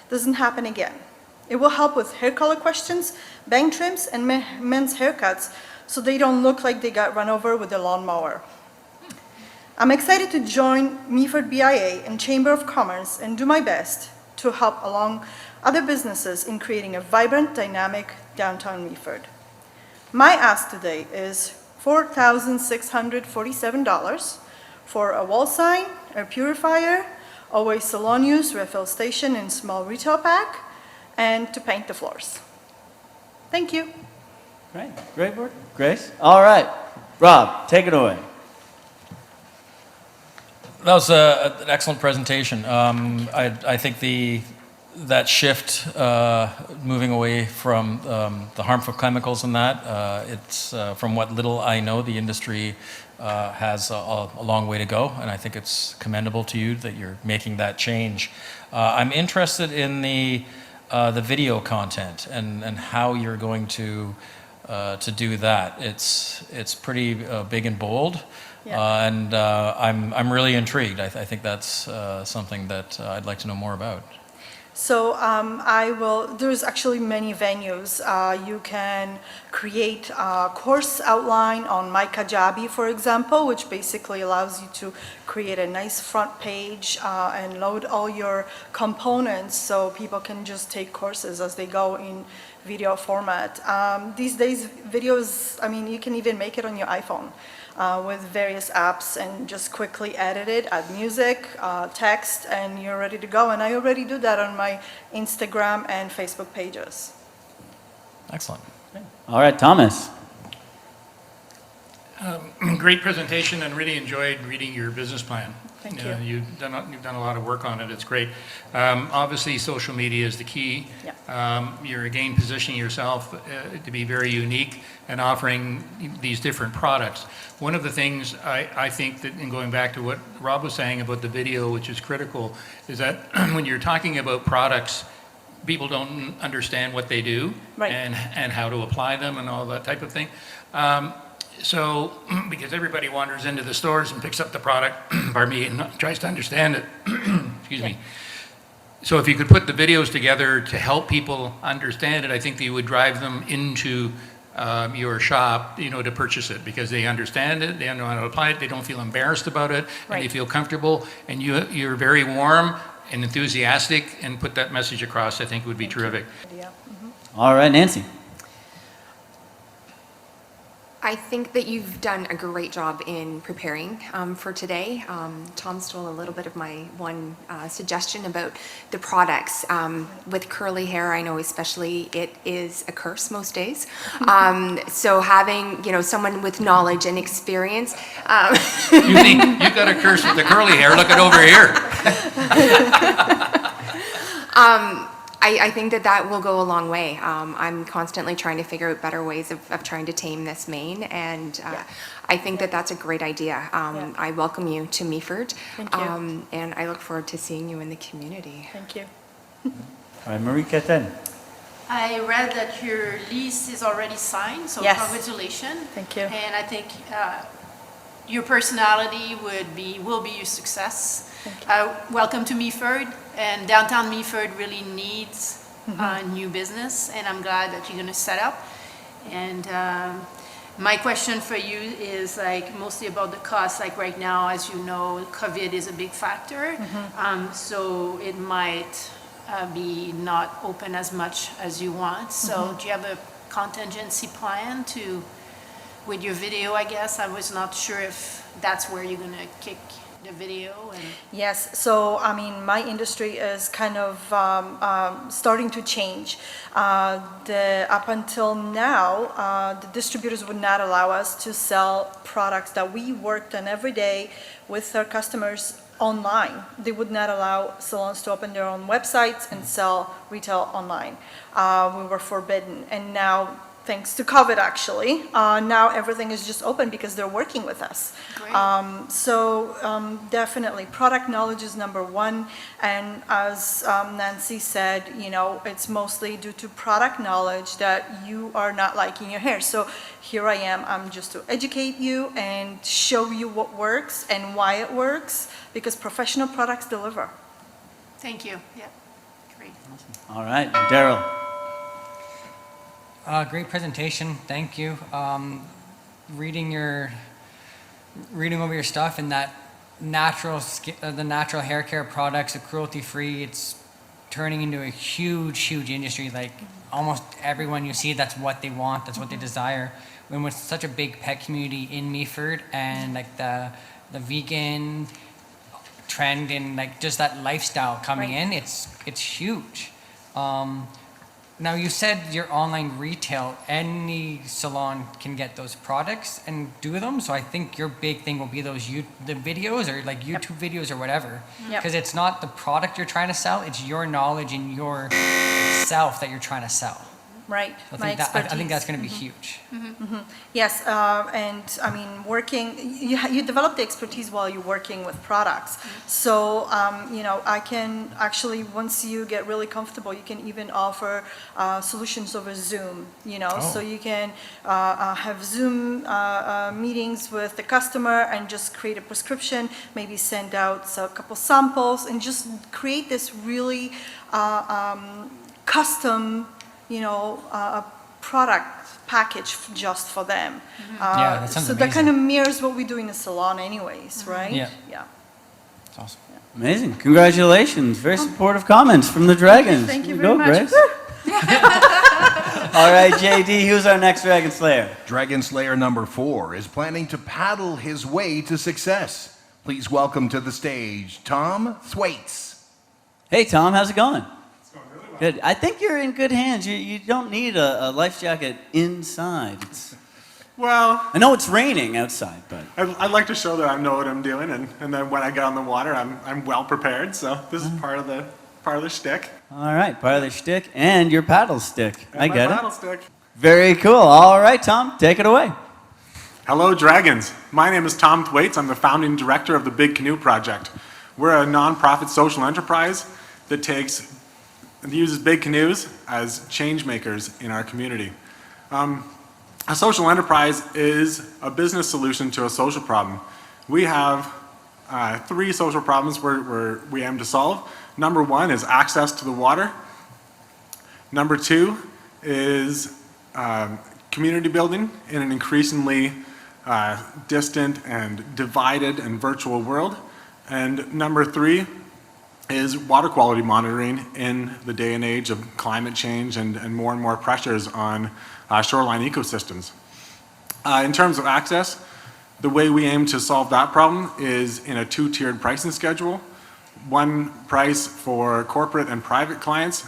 doesn't happen again. It will help with hair color questions, bang trims, and men's haircuts so they don't look like they got run over with a lawnmower. I'm excited to join Meaford BIA and Chamber of Commerce and do my best to help along other businesses in creating a vibrant, dynamic downtown Meaford. My ask today is $4,647 for a wall sign, a purifier, Always salon use, refill station, and small retail pack, and to paint the floors. Thank you.
Great. Great work, Grace. All right. Rob, take it away.
That was an excellent presentation. I think that shift, moving away from the harmful chemicals and that, it's from what little I know, the industry has a long way to go, and I think it's commendable to you that you're making that change. I'm interested in the video content and how you're going to do that. It's pretty big and bold.
Yeah.
And I'm really intrigued. I think that's something that I'd like to know more about.
So there's actually many venues. You can create a course outline on My Kajabi, for example, which basically allows you to create a nice front page and load all your components so people can just take courses as they go in video format. These days, videos, I mean, you can even make it on your iPhone. With various apps and just quickly edit it, add music, text, and you're ready to go. And I already do that on my Instagram and Facebook pages.
Excellent.
All right, Thomas.
Great presentation, and really enjoyed reading your business plan.
Thank you.
You've done a lot of work on it. It's great. Obviously, social media is the key.
Yeah.
You're again positioning yourself to be very unique and offering these different products. One of the things I think that, and going back to what Rob was saying about the video, which is critical, is that when you're talking about products, people don't understand what they do,
Right.
and how to apply them and all that type of thing. So, because everybody wanders into the stores and picks up the product, pardon me, and tries to understand it, excuse me. So if you could put the videos together to help people understand it, I think that you would drive them into your shop, to purchase it, because they understand it, they know how to apply it, they don't feel embarrassed about it, and they
Right.
feel comfortable, and you're very warm and enthusiastic, and put that message across, I think would be terrific.
Yeah.
All right, Nancy.
I think that you've done a great job in preparing for today. Tom stole a little bit of my one suggestion about the products. With curly hair, I know especially it is a curse most days. So having someone with knowledge and experience.
You think you've got a curse with the curly hair? Look it over here.
I think that will go a long way. I'm constantly trying to figure out better ways of trying to tame this mane, and I think that that's a great idea. I welcome you to Meaford.
Thank you.
And I look forward to seeing you in the community.
Thank you.
All right, Marie-Catherine.
I read that your lease is already signed, so
Yes.
congratulations.
Thank you.
And I think your personality will be your success. Welcome to Meaford, and downtown Meaford really needs new business, and I'm glad that you're going to set up. And my question for you is mostly about the cost. Like right now, as you know, COVID is a big factor, so it might be not open as much as you want. So do you have a contingency plan with your video, I guess? I was not sure if that's where you're going to kick the video.
Yes, so my industry is kind of starting to change. Up until now, the distributors would not allow us to sell products that we worked on every day with our customers online. They would not allow salons to open their own websites and sell retail online. We were forbidden, and now, thanks to COVID actually, now everything is just open because they're working with us. Definitely, product knowledge is number one, and as Nancy said, it's mostly due to product knowledge that you are not liking your hair. So here I am, I'm just to educate you and show you what works and why it works, because professional products deliver.
Thank you. Yeah, great.
All right, Daryl.
Great presentation, thank you. Reading over your stuff and that the natural hair care products, the cruelty-free, it's turning into a huge industry. Like almost everyone you see, that's what they want, that's what they desire. When with such a big pet community in Meaford, and like the vegan trend and like just that lifestyle coming in, it's huge. Now you said your online retail, any salon can get those products and do them. So I think your big thing will be those the videos or like YouTube videos or whatever.
Yep.
Because it's not the product you're trying to sell, it's your knowledge and your self that you're trying to sell.
Right,
I
my
think, I think that's
expertise.
going to be huge.
Yes, and I mean, you develop the expertise while you're working with products. So, you know, I can actually, once you get really comfortable, you can even offer solutions over Zoom, you know. So you can have Zoom meetings with the customer and just create a prescription, maybe send out a couple samples and just create this really custom, you know, a product package just for them.
Yeah, that sounds
so
amazing.
that kind of mirrors what we do in the salon anyways, right?
Yeah.
Yeah.
It's awesome.
Amazing. Congratulations. Very supportive comments from the Dragons.
Thank you
Way
very
to go,
much.
Grace. All right, JD, who's our next Dragon Slayer?
Dragon Slayer number 4 is planning to paddle his way to success. Please welcome to the stage Tom Thwaites.
Hey, Tom, how's it going? Good. I think you're in good hands. You don't need a life jacket inside.
Well,
I know it's raining outside, but
I'd like to show that I know what I'm doing, and then when I get on the water, I'm well prepared. So this is part of the shtick.
all right, part of the shtick and your paddle stick.
And
I
my
get
paddle
it.
stick.
Very cool. All right, Tom, take it away.
Hello, Dragons. My name is Tom Thwaites. I'm the founding director of the Big Canoe Project. We're a nonprofit social enterprise that uses big canoes as change makers in our community. A social enterprise is a business solution to a social problem. We have 3 social problems we aim to solve. Number 1 is access to the water. Number 2 is community building in an increasingly distant and divided and virtual world. And number 3 is water quality monitoring in the day and age of climate change and more pressures on shoreline ecosystems. In terms of access, the way we aim to solve that problem is in a 2-tiered pricing schedule. One price for corporate and private clients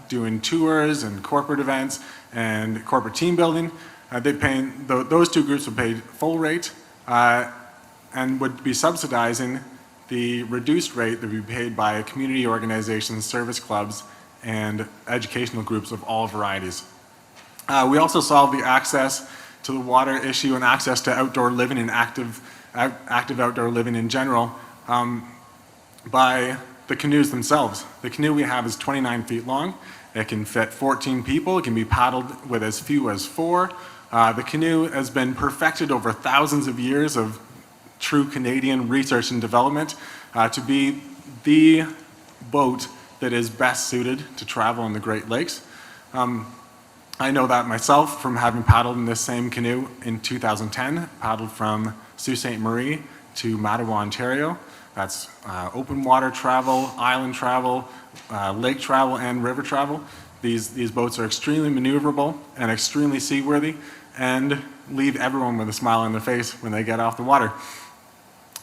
doing tours and corporate events and corporate team building. Those 2 groups would pay full rate and would be subsidizing the reduced rate that would be paid by community organizations, service clubs, and educational groups of all varieties. We also solve the access to the water issue and access to outdoor living and active outdoor living in general by the canoes themselves. The canoe we have is 29 feet long. It can fit 14 people. It can be paddled with as few as 4. The canoe has been perfected over thousands of years of true Canadian research and development to be the boat that is best suited to travel in the Great Lakes. I know that myself from having paddled in this same canoe in 2010, paddled from Sault Ste. Marie to Mattawa, Ontario. That's open water travel, island travel, lake travel, and river travel. These boats are extremely maneuverable and extremely seaworthy and leave everyone with a smile on their face when they get off the water.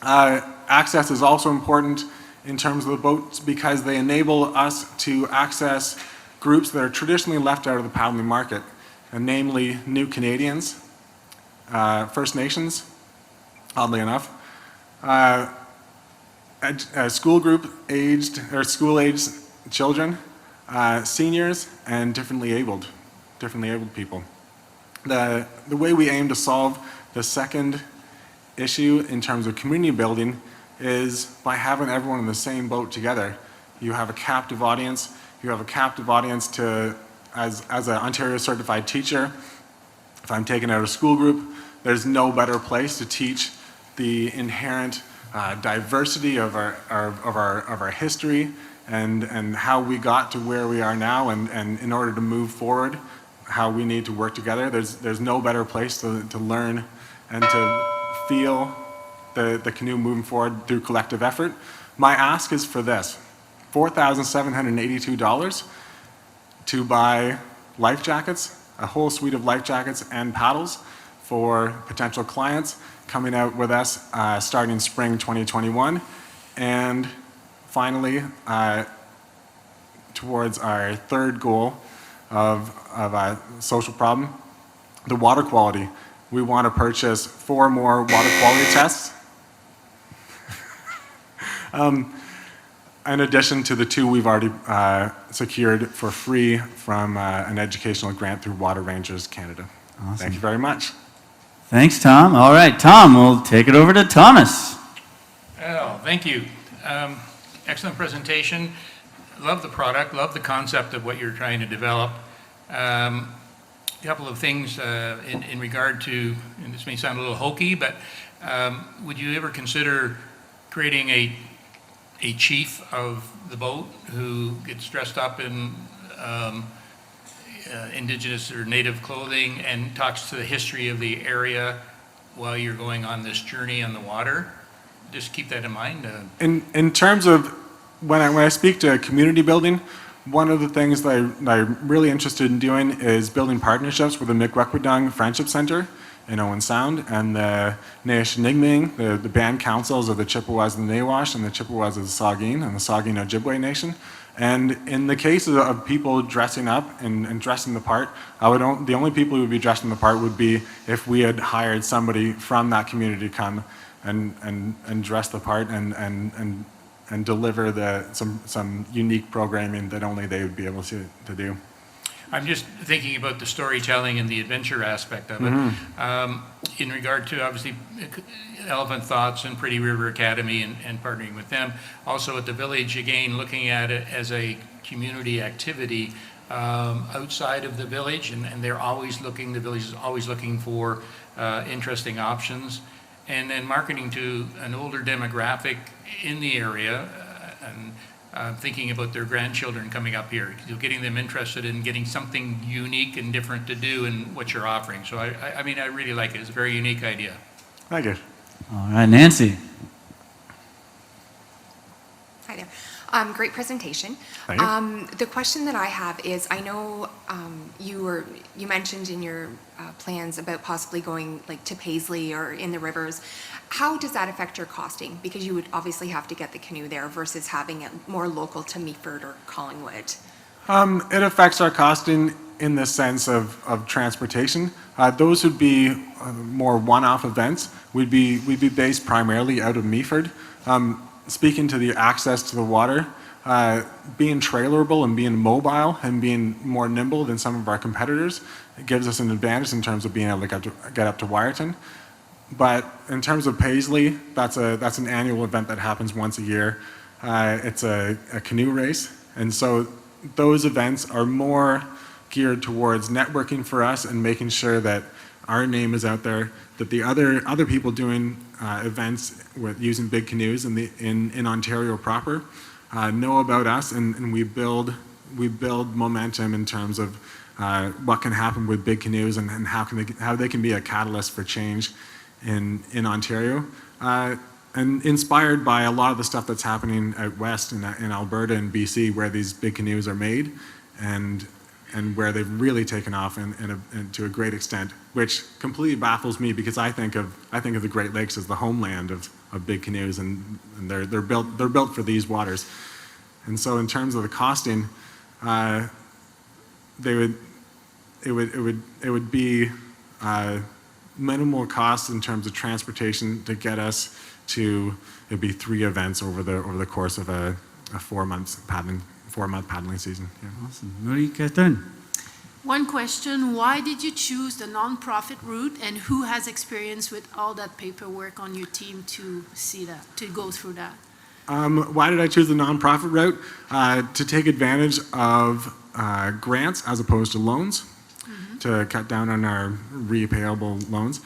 Access is also important in terms of the boats because they enable us to access groups that are traditionally left out of the paddling market, and namely new Canadians, First Nations, oddly enough, school-aged children, seniors, and differently abled people. The way we aim to solve the second issue in terms of community building is by having everyone in the same boat together. You have a captive audience. You have a captive audience as an Ontario certified teacher. If I'm taking out a school group, there's no better place to teach the inherent diversity of our history and how we got to where we are now, and in order to move forward, how we need to work together. There's no better place to learn and to feel the canoe moving forward through collective effort. My ask is for this: $4,782 to buy life jackets, a whole suite of life jackets and paddles for potential clients coming out with us starting spring 2021. And finally, towards our third goal, of a social problem. The water quality. We want to purchase 4 more water quality tests. In addition to the 2 we've already secured for free from an educational grant through Water Rangers Canada.
Awesome.
Thank you very much.
Thanks, Tom. All right, Tom, we'll take it over to Thomas.
Oh, thank you. Excellent presentation. Love the product, love the concept of what you're trying to develop. A couple of things in regard to, and this may sound a little hokey, but would you ever consider creating a chief of the boat who gets dressed up in indigenous or native clothing and talks to the history of the area while you're going on this journey on the water? Just keep that in mind.
In terms of when I speak to community building, one of the things that I'm really interested in doing is building partnerships with the Mi'kmaq Friendship Center in Owen Sound and the Na'Shinigming, the band councils of the Chippewas and the Nawash and the Chippewas of the Saugeen and the Saugeen Ojibwe Nation. And in the case of people dressing up and dressing the part, the only people who would be dressing the part would be if we had hired somebody from that community to come and dress the part and deliver some unique programming that only they would be able to do.
I'm just thinking about the storytelling and the adventure aspect of it. In regard to, obviously, Elephant Thoughts and Pretty River Academy and partnering with them. Also at the village, again, looking at it as a community activity outside of the village, and they're always looking, the village is always looking for interesting options. And then marketing to an older demographic in the area, and thinking about their grandchildren coming up here, getting them interested in getting something unique and different to do in what you're offering. So I mean, I really like it. It's a very unique idea.
Thank you.
All right, Nancy.
Hi there. Great presentation.
Thank you.
The question that I have is, I know you mentioned in your plans about possibly going like to Paisley or in the rivers. How does that affect your costing? Because you would obviously have to get the canoe there versus having it more local to Meaford or Collingwood.
It affects our costing in the sense of transportation. Those would be more one-off events. We'd be based primarily out of Meaford. Speaking to the access to the water, being trailerable and being mobile and being more nimble than some of our competitors, it gives us an advantage in terms of being able to get up to Wyerton. But in terms of Paisley, that's an annual event that happens once a year. It's a canoe race, and so those events are more geared towards networking for us and making sure that our name is out there, that the other people doing events with using big canoes in Ontario proper know about us, and we build momentum in terms of what can happen with big canoes and how they can be a catalyst for change in Ontario, and inspired by a lot of the stuff that's happening out west in Alberta and BC, where these big canoes are made, and where they've really taken off and to a great extent, which completely baffles me because I think of the Great Lakes as the homeland of big canoes, and they're built for these waters. And so in terms of the costing, it would be minimal cost in terms of transportation to get us to. It'd be 3 events over the course of a 4-month paddling season. Yeah.
Awesome. Marie-Catherine.
One question, why did you choose the nonprofit route, and who has experience with all that paperwork on your team to go through that?
Why did I choose the nonprofit route? To take advantage of grants as opposed to loans, to cut down on our repayable loans.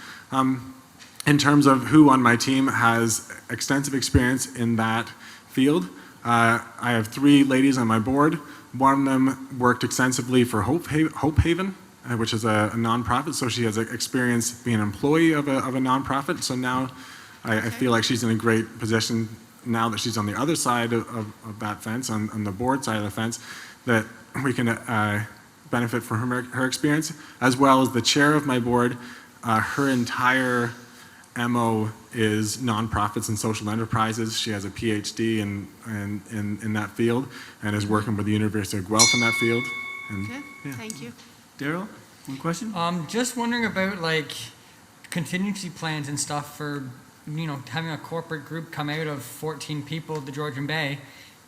In terms of who on my team has extensive experience in that field, I have 3 ladies on my board. One of them worked extensively for Hope Haven, which is a nonprofit, so she has experience being an employee of a nonprofit. So now I feel like she's in a great position now that she's on the other side of that fence, on the board side of the fence, that we can benefit from her experience, as well as the chair of my board. Her entire MO is nonprofits and social enterprises. She has a PhD in that field and is working with the University of Guelph in that field. And,
Okay,
yeah.
thank you.
Daryl, one question?
Just wondering about like contingency plans and stuff for, having a corporate group come out of 14 people at the Georgian Bay.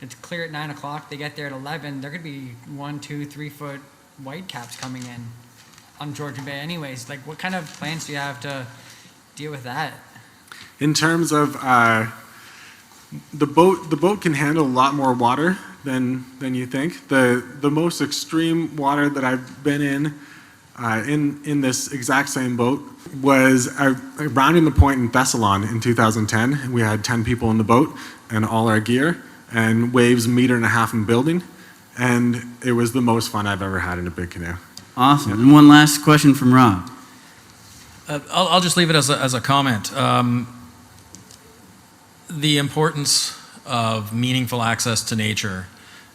It's clear at 9 o'clock. They get there at 11. There could be 1, 2, 3 foot whitecaps coming in on Georgian Bay anyways. Like, what kind of plans do you have to deal with that?
In terms of the boat can handle a lot more water than you think. The most extreme water that I've been in this exact same boat was rounding the point in Thessalon in 2010. We had 10 people in the boat and all our gear, and waves 1.5 meters in building, and it was the most fun I've ever had in a big canoe.
Awesome. And one last question from Rob.
I'll just leave it as a comment. The importance of meaningful access to nature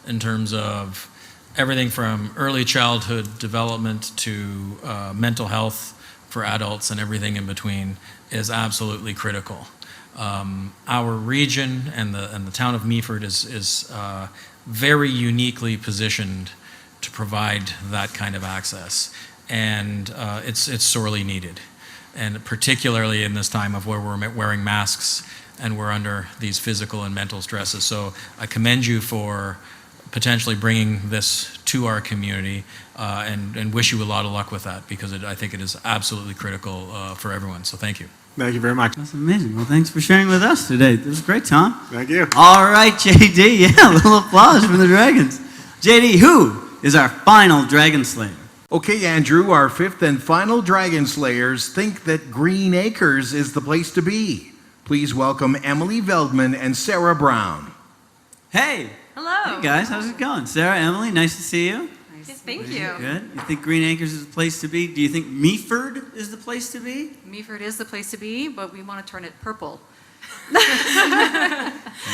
in terms of everything from early childhood development to mental health for adults and everything in between is absolutely critical. Our region and the town of Meaford is very uniquely positioned to provide that kind of access, and it's sorely needed, and particularly in this time of where we're wearing masks and we're under these physical and mental stresses. So I commend you for potentially bringing this to our community, and wish you a lot of luck with that, because I think it is absolutely critical for everyone. So thank you.
Thank you very much.
That's amazing. Well, thanks for sharing with us today. This was great, Tom.
Thank you.
All right, JD. Yeah, a little applause for the Dragons. JD, who is our final Dragon Slayer?
Okay, Andrew, our fifth and final Dragon Slayers think that Green Acres is the place to be. Please welcome Emily Veldman and Sarah Brown.
Hey.
Hello.
Hey, guys. How's it going? Sarah, Emily, nice to see you.
Yes, thank you.
Good. You think Green Acres is the place to be? Do you think Meaford is the place to be?
Meaford is the place to be, but we want to turn it purple.
I'd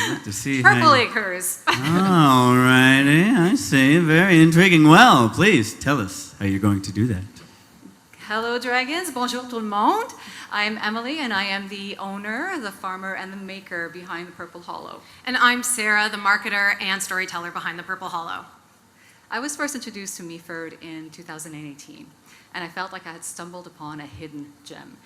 like to see.
Purple Acres.
All righty. I see. Very intriguing. Well, please tell us how you're going to do that.
Hello, Dragons. Bonjour tout le monde. I'm Emily, and I am the owner, the farmer, and the maker behind the Purple Hollow.
And I'm Sarah, the marketer and storyteller behind the Purple Hollow.
I was first introduced to Meaford in 2018, and I felt like I had stumbled upon a hidden gem.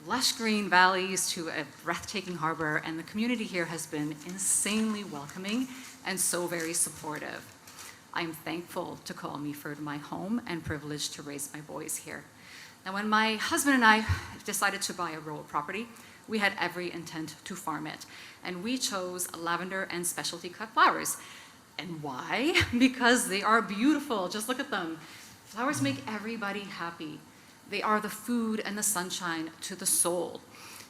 Lush green valleys to a breathtaking harbor, and the community here has been insanely welcoming and so very supportive. I'm thankful to call Meaford my home and privileged to raise my boys here. Now, when my husband and I decided to buy a rural property, we had every intent to farm it, and we chose lavender and specialty cut flowers. And why? Because they are beautiful. Just look at them. Flowers make everybody happy. They are the food and the sunshine to the soul.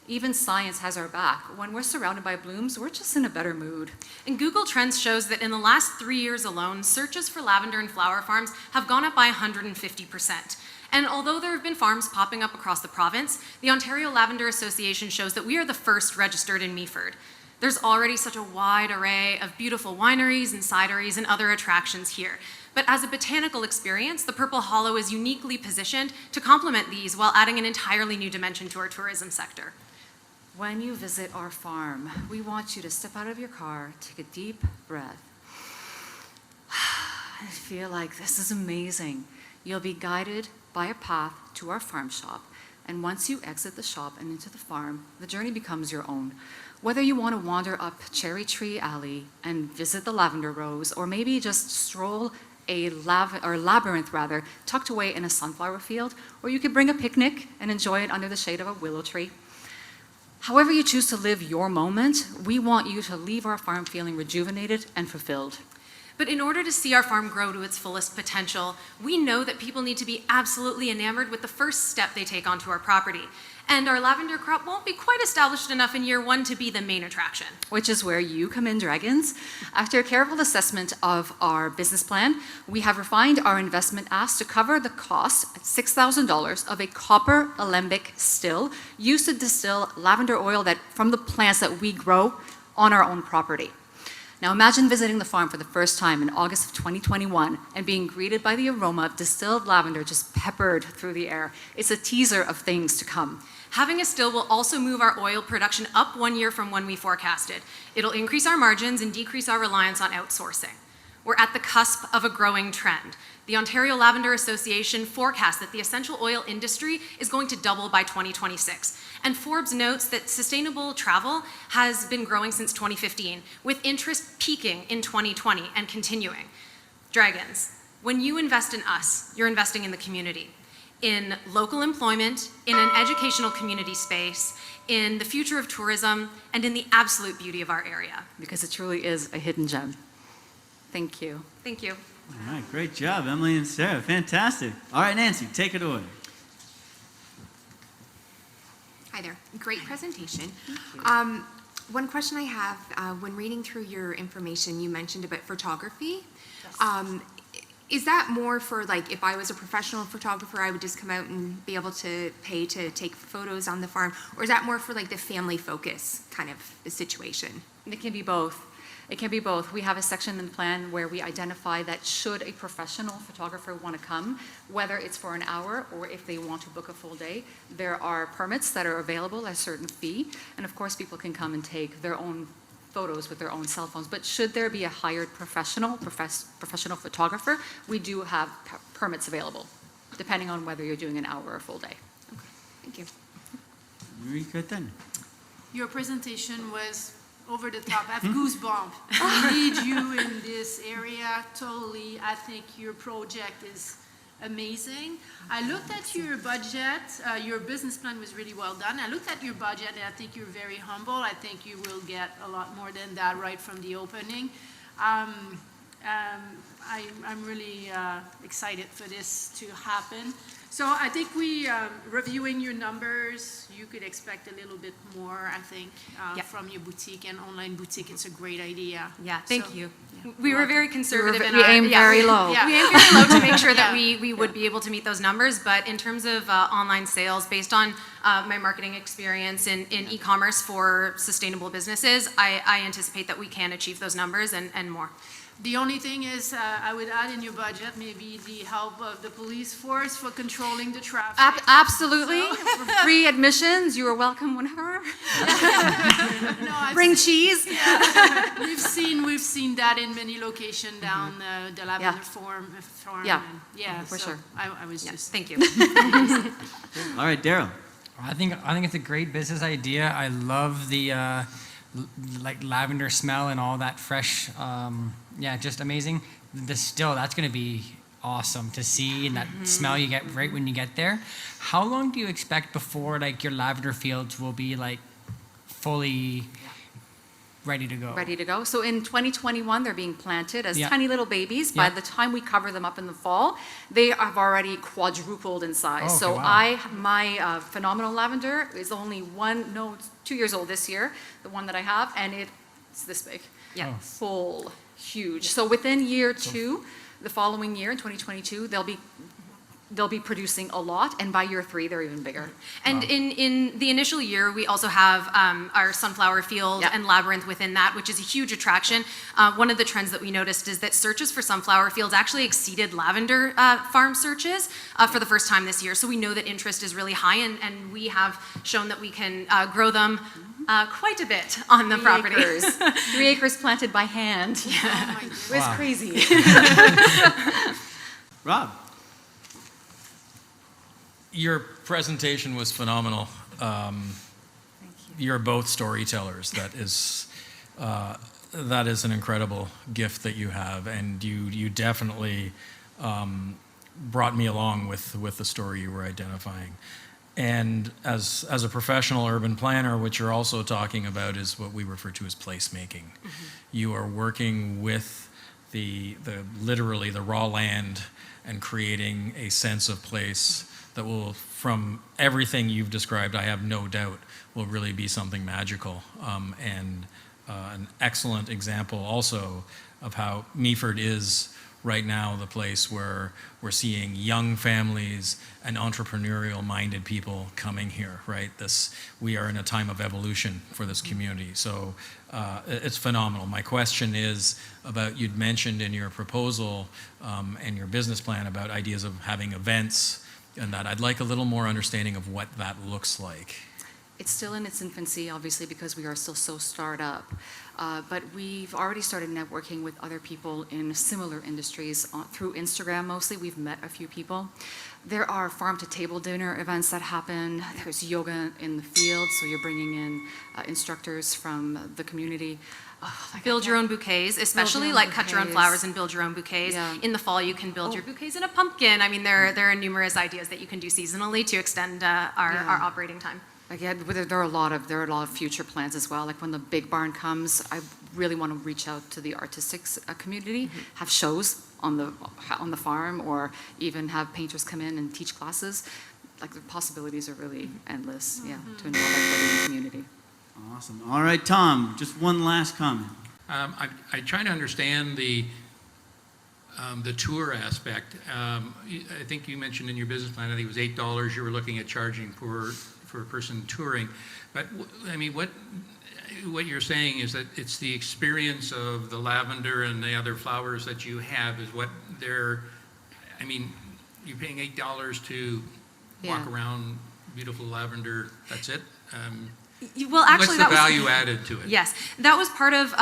Even science has our back. When we're surrounded by blooms, we're just in a better mood.
And Google Trends shows that in the last 3 years alone, searches for lavender and flower farms have gone up by 150%. And although there have been farms popping up across the province, the Ontario Lavender Association shows that we are the first registered in Meaford. There's already such a wide array of beautiful wineries and cideries and other attractions here. But as a botanical experience, the Purple Hollow is uniquely positioned to complement these while adding an entirely new dimension to our tourism sector.
When you visit our farm, we want you to step out of your car, take a deep breath, and feel like this is amazing. You'll be guided by a path to our farm shop, and once you exit the shop and into the farm, the journey becomes your own. Whether you want to wander up Cherry Tree Alley and visit the lavender rows, or maybe just stroll a labyrinth tucked away in a sunflower field, or you could bring a picnic and enjoy it under the shade of a willow tree. However you choose to live your moment, we want you to leave our farm feeling rejuvenated and fulfilled.
But in order to see our farm grow to its fullest potential, we know that people need to be absolutely enamored with the first step they take onto our property. And our lavender crop won't be quite established enough in year one to be the main attraction.
Which is where you come in, Dragons. After a careful assessment of our business plan, we have refined our investment ask to cover the cost at $6,000 of a copper alembic still used to distill lavender oil from the plants that we grow on our own property. Now imagine visiting the farm for the first time in August of 2021 and being greeted by the aroma of distilled lavender just peppered through the air. It's a teaser of things to come.
Having a still will also move our oil production up 1 year from when we forecasted. It'll increase our margins and decrease our reliance on outsourcing. we're at the cusp of a growing trend. The Ontario Lavender Association forecasts that the essential oil industry is going to double by 2026. And Forbes notes that sustainable travel has been growing since 2015, with interest peaking in 2020 and continuing. Dragons, when you invest in us, you're investing in the community, in local employment, in an educational community space, in the future of tourism, and in the absolute beauty of our area.
Because it truly is a hidden gem. Thank you.
Thank you.
All right, great job, Emily and Sarah. Fantastic. All right, Nancy, take it away.
Hi there. Great presentation. One question I have, when reading through your information, you mentioned about photography.
Yes.
Is that more for, like, if I was a professional photographer, I would just come out and be able to pay to take photos on the farm? Or is that more for, like, the family focus kind of situation?
It can be both. It can be both. We have a section in the plan where we identify that should a professional photographer want to come, whether it's for an hour or if they want to book a full day, there are permits that are available at a certain fee. And of course, people can come and take their own photos with their own cell phones. But should there be a hired professional photographer, we do have permits available, depending on whether you're doing an hour or a full day.
Okay, thank you.
Very good then.
Your presentation was over the top. I have goosebumps. I need you in this area, totally. I think your project is amazing. I looked at your budget. Your business plan was really well done. I looked at your budget, and I think you're very humble. I think you will get a lot more than that right from the opening. I'm really excited for this to happen. So I think reviewing your numbers, you could expect a little bit more, I think, from your boutique and online boutique. It's a great idea.
Yeah, thank you. We were very conservative
We aim very low.
Yeah, we aim very low to make sure that we would be able to meet those numbers. But in terms of online sales, based on my marketing experience in e-commerce for sustainable businesses, I anticipate that we can achieve those numbers and more.
The only thing is, I would add in your budget maybe the help of the police force for controlling the traffic.
Absolutely. Free admissions. You are welcome whenever. Bring cheese.
Yeah. We've seen that in many locations down the Lavender Farm.
Yeah.
And, yeah,
for
so
sure.
I was just.
Thank you.
All right, Daryl.
I think it's a great business idea. I love the like lavender smell and all that fresh. Just amazing. That's going to be awesome to see, and that smell you get right when you get there. How long do you expect before like your lavender fields will be like fully ready to go?
Ready to go. So in 2021, they're being planted as
Yeah.
tiny little babies. By the time we cover them up in the fall, they have already quadrupled in size.
Oh,
so
okay, wow.
my phenomenal lavender is only it's 2 years old this year, the one that I have, and it's this big.
Yeah.
Full, huge. So within year two, the following year in 2022, they'll be producing a lot, and by year 3, they're even bigger.
And in the initial year, we also have our sunflower field and labyrinth within that, which is a huge attraction. One of the trends that we noticed is that searches for sunflower fields actually exceeded lavender farm searches for the first time this year. So we know that interest is really high, and we have shown that we can grow them quite a bit on the property.
3 acres planted by hand.
Oh my
It was crazy.
Rob.
Your presentation was phenomenal. You're both storytellers. That is an incredible gift that you have, and you definitely brought me along with the story you were identifying. And as a professional urban planner, what you're also talking about is what we refer to as placemaking. You are working with literally the raw land and creating a sense of place that will, from everything you've described, I have no doubt, will really be something magical. And an excellent example also of how Meaford is right now the place where we're seeing young families and entrepreneurial-minded people coming here, right? We are in a time of evolution for this community. So it's phenomenal. My question is about, you'd mentioned in your proposal and your business plan about ideas of having events, and that I'd like a little more understanding of what that looks like.
It's still in its infancy, obviously, because we are still so startup. But we've already started networking with other people in similar industries through Instagram mostly. We've met a few people. There are farm-to-table dinner events that happen. There's yoga in the field, so you're bringing in instructors from the community. Build your own bouquets, especially like cut your own flowers and build your own bouquets.
Yeah.
In the fall, you can build your bouquets in a pumpkin. I mean, there are numerous ideas that you can do seasonally to extend our operating time. Again, there are a lot of future plans as well. Like when the big barn comes, I really want to reach out to the artistic community, have shows on the farm, or even have painters come in and teach classes. Like the possibilities are really endless. Yeah, to involve everybody in the community.
Awesome. All right, Tom, just one last comment.
I try to understand the tour aspect. I think you mentioned in your business plan, I think it was $8 you were looking at charging for a person touring. But I mean, what you're saying is that it's the experience of the lavender and the other flowers that you have is what they're, I mean, you're paying $8 to walk around beautiful lavender, that's it?
Well, actually,
what's the value added to it?
Yes, that was part of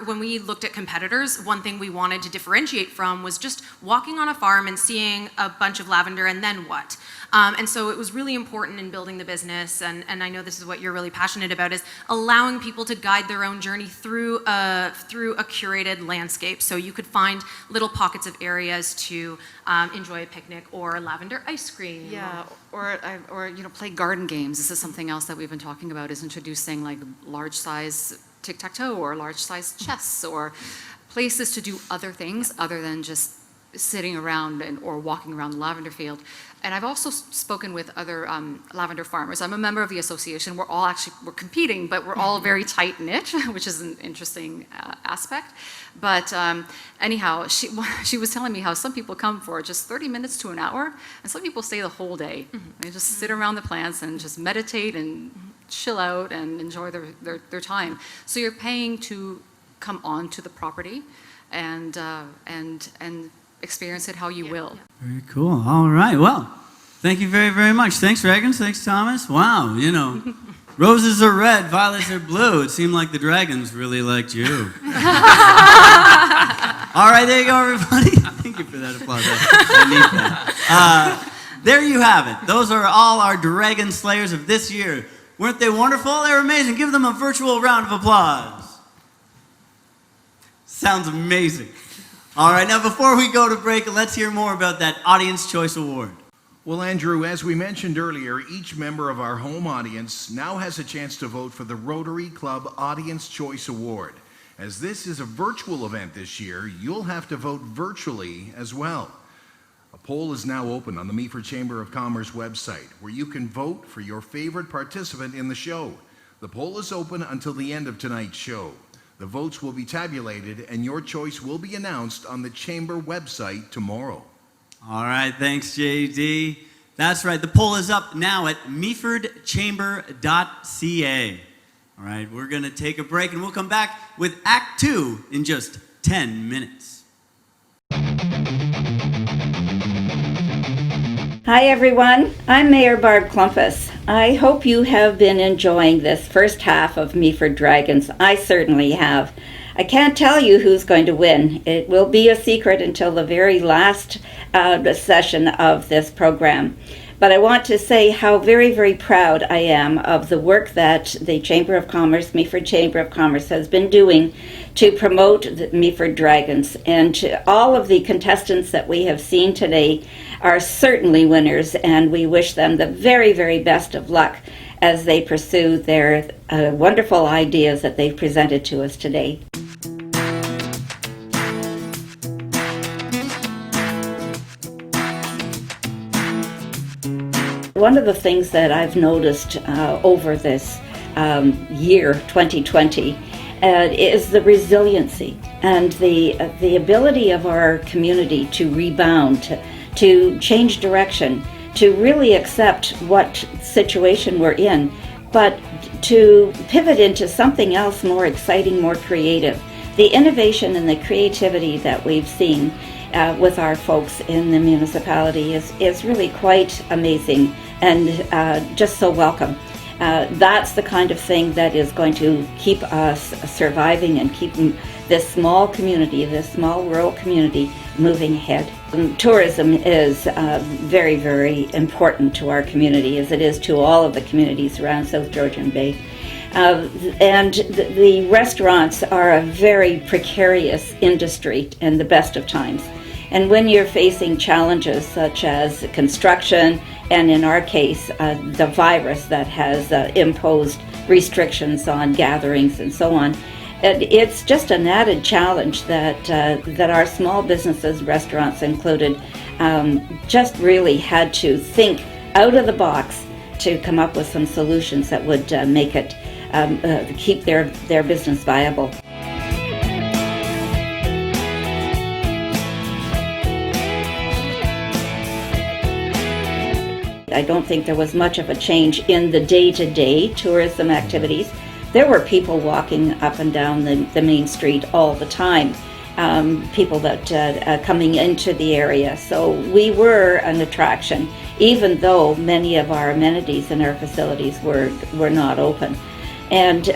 when we looked at competitors, one thing we wanted to differentiate from was just walking on a farm and seeing a bunch of lavender and then what? And so it was really important in building the business, and I know this is what you're really passionate about, is allowing people to guide their own journey through a curated landscape. So you could find little pockets of areas to enjoy a picnic or lavender ice cream.
Yeah,
or play garden games. This is something else that we've been talking about, is introducing like large size tic-tac-toe or large size chess, or places to do other things other than just sitting around or walking around the lavender field. And I've also spoken with other lavender farmers. I'm a member of the association. We're competing, but we're all very tight-knit, which is an interesting aspect. But anyhow, she was telling me how some people come for just 30 minutes to an hour, and some people stay the whole day. They just sit around the plants and just meditate and chill out and enjoy their time. So you're paying to come onto the property and experience it how you will.
Very cool. All right. Well, thank you very, very much. Thanks, Dragons. Thanks, Thomas. Wow. Roses are red, violets are blue. It seemed like the Dragons really liked you. All right. There you go, everybody. Thank you for that applause. I need that. There you have it. Those are all our Dragon Slayers of this year. Weren't they wonderful? They were amazing. Give them a virtual round of applause. Sounds amazing. All right, now before we go to break, let's hear more about that Audience Choice Award.
Well, Andrew, as we mentioned earlier, each member of our home audience now has a chance to vote for the Rotary Club Audience Choice Award. As this is a virtual event this year, you'll have to vote virtually as well. A poll is now open on the Meaford Chamber of Commerce website, where you can vote for your favorite participant in the show. The poll is open until the end of tonight's show. The votes will be tabulated, and your choice will be announced on the Chamber website tomorrow.
All right, thanks, JD. That's right, the poll is up now at meafordchamber.ca. All right, we're going to take a break, and we'll come back with Act 2 in just 10 minutes.
Hi everyone, I'm Mayor Barb Klumpus. I hope you have been enjoying this first half of Meaford Dragons. I certainly have. I can't tell you who's going to win. It will be a secret until the very last session of this program. But I want to say how very, very proud I am of the work that the Chamber of Commerce, Meaford Chamber of Commerce, has been doing to promote the Meaford Dragons. And to all of the contestants that we have seen today are certainly winners, and we wish them the very, very best of luck as they pursue their wonderful ideas that they've presented to us today. One of the things that I've noticed over this year, 2020, is the resiliency and the ability of our community to rebound, to change direction, to really accept what situation we're in, but to pivot into something else more exciting, more creative. The innovation and the creativity that we've seen with our folks in the municipality is really quite amazing and just so welcome. That's the kind of thing that is going to keep us surviving and keeping this small community, this small rural community, moving ahead. Tourism is very, very important to our community, as it is to all of the communities around South Georgian Bay. And the restaurants are a very precarious industry in the best of times. And when you're facing challenges such as construction, and in our case, the virus that has imposed restrictions on gatherings and so on, it's just an added challenge that our small businesses, restaurants included, just really had to think out of the box to come up with some solutions that would make it keep their business viable. I don't think there was much of a change in the day-to-day tourism activities. There were people walking up and down the main street all the time, people that coming into the area. So we were an attraction, even though many of our amenities and our facilities were not open. And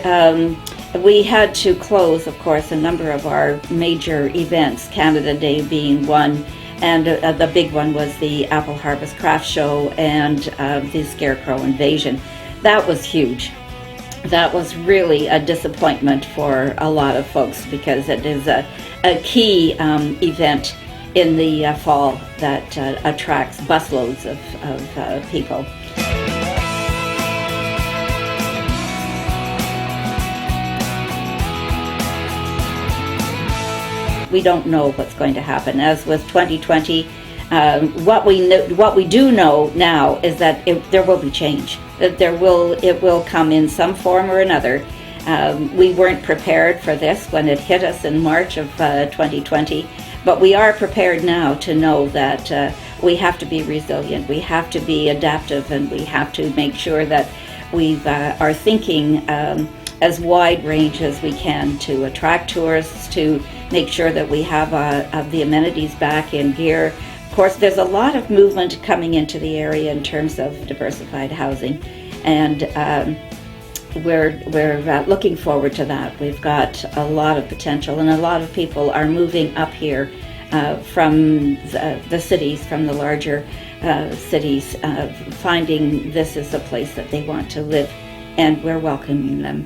we had to close, of course, a number of our major events, Canada Day being one, and the big one was the Apple Harvest Craft Show and the Scarecrow Invasion. That was huge. That was really a disappointment for a lot of folks because it is a key event in the fall that attracts busloads of people. We don't know what's going to happen. As with 2020, what we do know now is that there will be change. That it will come in some form or another. We weren't prepared for this when it hit us in March of 2020, but we are prepared now to know that we have to be resilient, we have to be adaptive, and we have to make sure that we are thinking as wide range as we can to attract tourists, to make sure that we have the amenities back in gear. Of course, there's a lot of movement coming into the area in terms of diversified housing, and we're looking forward to that. We've got a lot of potential, and a lot of people are moving up here from the cities, from the larger cities, finding this is a place that they want to live, and we're welcoming them.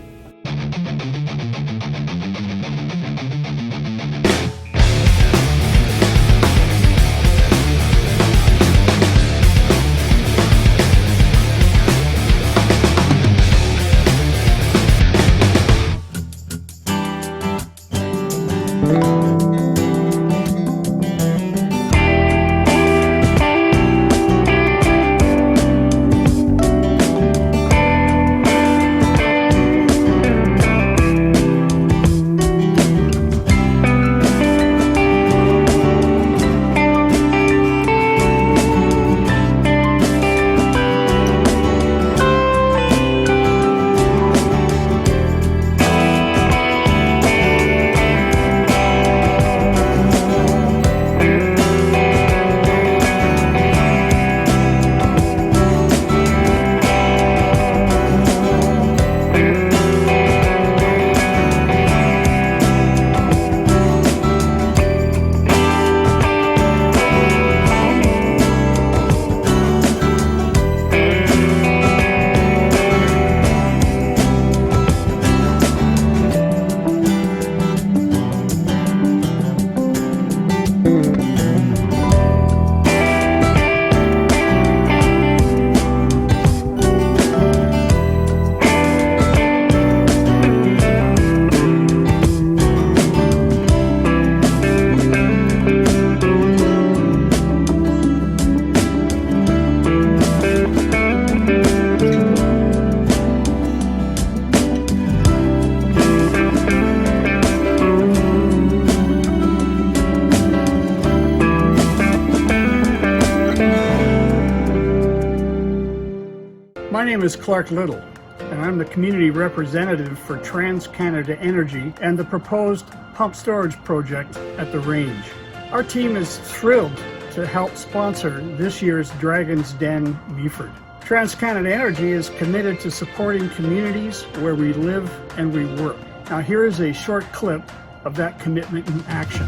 My name is Clark Little, and I'm the community representative for TransCanada Energy and the proposed pump storage project at the range. Our team is thrilled to help sponsor this year's Dragon's Den Meaford. TransCanada Energy is committed to supporting communities where we live and we work. Now here is a short clip of that commitment in action.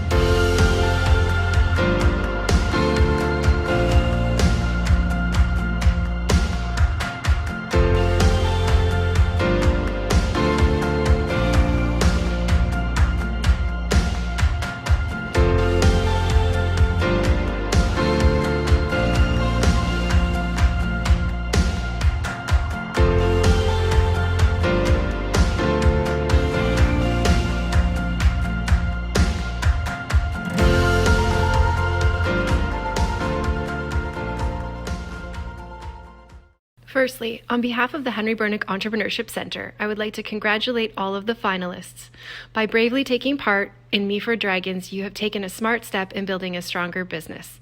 Firstly, on behalf of the Henry Bernick Entrepreneurship Center, I would like to congratulate all of the finalists. By bravely taking part in Meaford Dragons, you have taken a smart step in building a stronger business.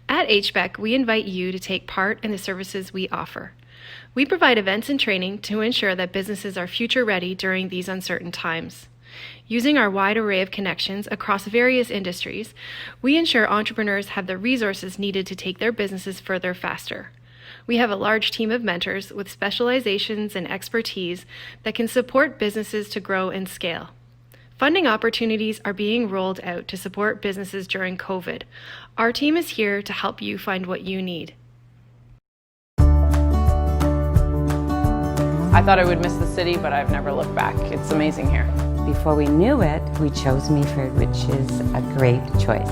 At HBEC, we invite you to take part in the services we offer. We provide events and training to ensure that businesses are future ready during these uncertain times. Using our wide array of connections across various industries, we ensure entrepreneurs have the resources needed to take their businesses further faster. We have a large team of mentors with specializations and expertise that can support businesses to grow and scale. Funding opportunities are being rolled out to support businesses during COVID. Our team is here to help you find what you need.
I thought I would miss the city, but I've never looked back. It's amazing here.
Before we knew it, we chose Meaford, which is a great choice.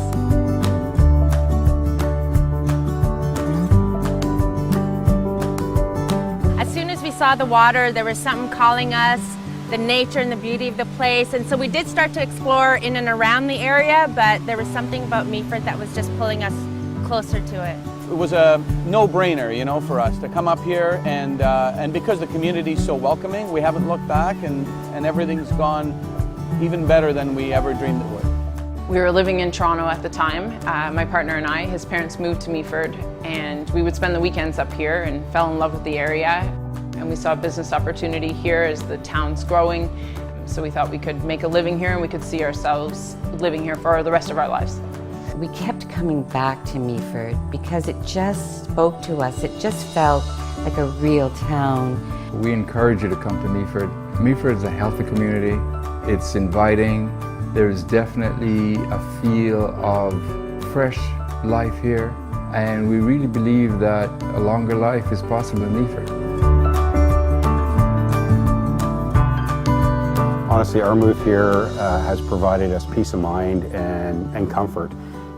As soon as we saw the water, there was something calling us, the nature and the beauty of the place. And so we did start to explore in and around the area, but there was something about Meaford that was just pulling us closer to it.
It was a no-brainer, you know, for us to come up here, and because the community's so welcoming, we haven't looked back, and everything's gone even better than we ever dreamed it would.
We were living in Toronto at the time. My partner and I, his parents moved to Meaford, and we would spend the weekends up here and fell in love with the area. And we saw a business opportunity here as the town's growing. So we thought we could make a living here and we could see ourselves living here for the rest of our lives.
We kept coming back to Meaford because it just spoke to us. It just felt like a real town.
We encourage you to come to Meaford. Meaford is a healthy community. It's inviting. There's definitely a feel of fresh life here, and we really believe that a longer life is possible in Meaford.
Honestly, our move here has provided us peace of mind and comfort.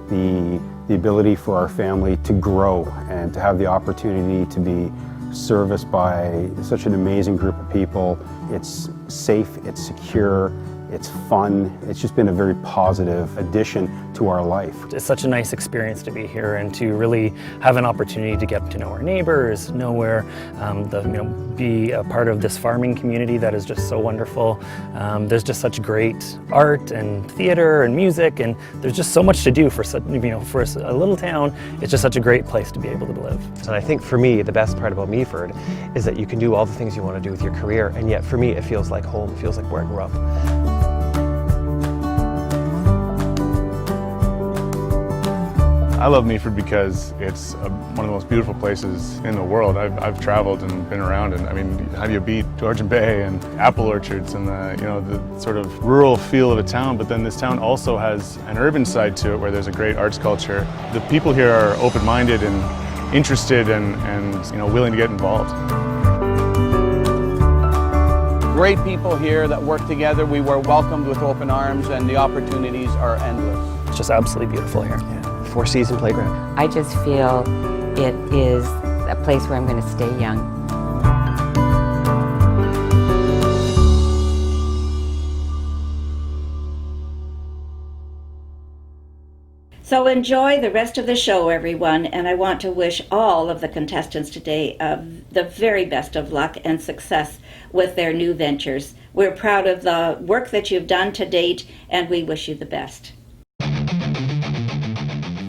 The ability for our family to grow and to have the opportunity to be serviced by such an amazing group of people. It's safe, it's secure, it's fun. It's just been a very positive addition to our life.
It's such a nice experience to be here and to really have an opportunity to get to know our neighbors, know where, be a part of this farming community that is just so wonderful. There's just such great art and theater and music, and there's just so much to do for such, for a little town. It's just such a great place to be able to live.
And I think for me, the best part about Meaford is that you can do all the things you want to do with your career, and yet for me, it feels like home. It feels like where I grew up.
I love Meaford because it's one of the most beautiful places in the world. I've traveled and been around, and I mean, how do you beat Georgian Bay and apple orchards and the sort of rural feel of a town? But then this town also has an urban side to it where there's a great arts culture. The people here are open-minded and interested and willing to get involved.
Great people here that work together. We were welcomed with open arms, and the opportunities are endless.
It's just absolutely beautiful here.
Yeah. Four-season playground.
I just feel it is a place where I'm going to stay young.
So enjoy the rest of the show, everyone, and I want to wish all of the contestants today the very best of luck and success with their new ventures. We're proud of the work that you've done to date, and we wish you the best.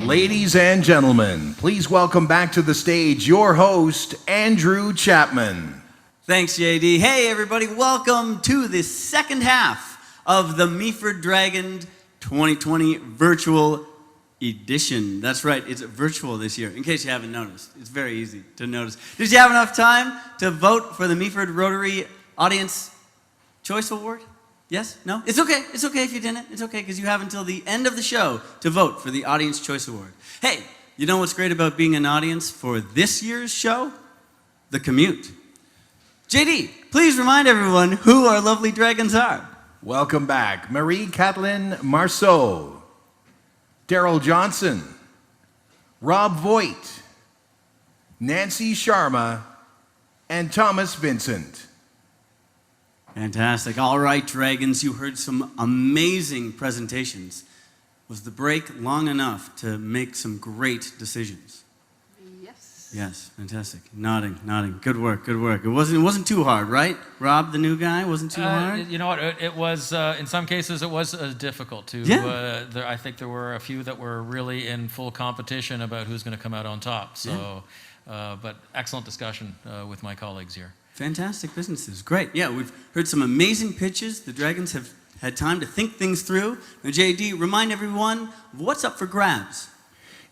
Ladies and gentlemen, please welcome back to the stage your host, Andrew Chapman.
Thanks, JD. Hey, everybody, welcome to the second half of the Meaford Dragons 2020 Virtual edition. That's right, it's virtual this year, in case you haven't noticed. It's very easy to notice. Did you have enough time to vote for the Meaford Rotary Audience Choice Award? Yes? No? It's okay. It's okay if you didn't. It's okay, because you have until the end of the show to vote for the Audience Choice Award. Hey, you know what's great about being an audience for this year's show? The commute. JD, please remind everyone who our lovely dragons are.
Welcome back, Marie-Kathleen Marceau, Daryl Johnson, Rob Voigt, Nancy Sharma, and Thomas Vincent.
Fantastic. All right, dragons, you heard some amazing presentations. Was the break long enough to make some great decisions? Yes, fantastic. Nodding, nodding. Good work, good work. It wasn't too hard, right? Rob, the new guy, wasn't too hard?
You know what? It was, in some cases, it was difficult to.
Yeah.
I think there were a few that were really in full competition about who's going to come out on top. So, but excellent discussion with my colleagues here.
Fantastic businesses. Great. Yeah, we've heard some amazing pitches. The Dragons have had time to think things through. Now, JD, remind everyone of what's up for grabs.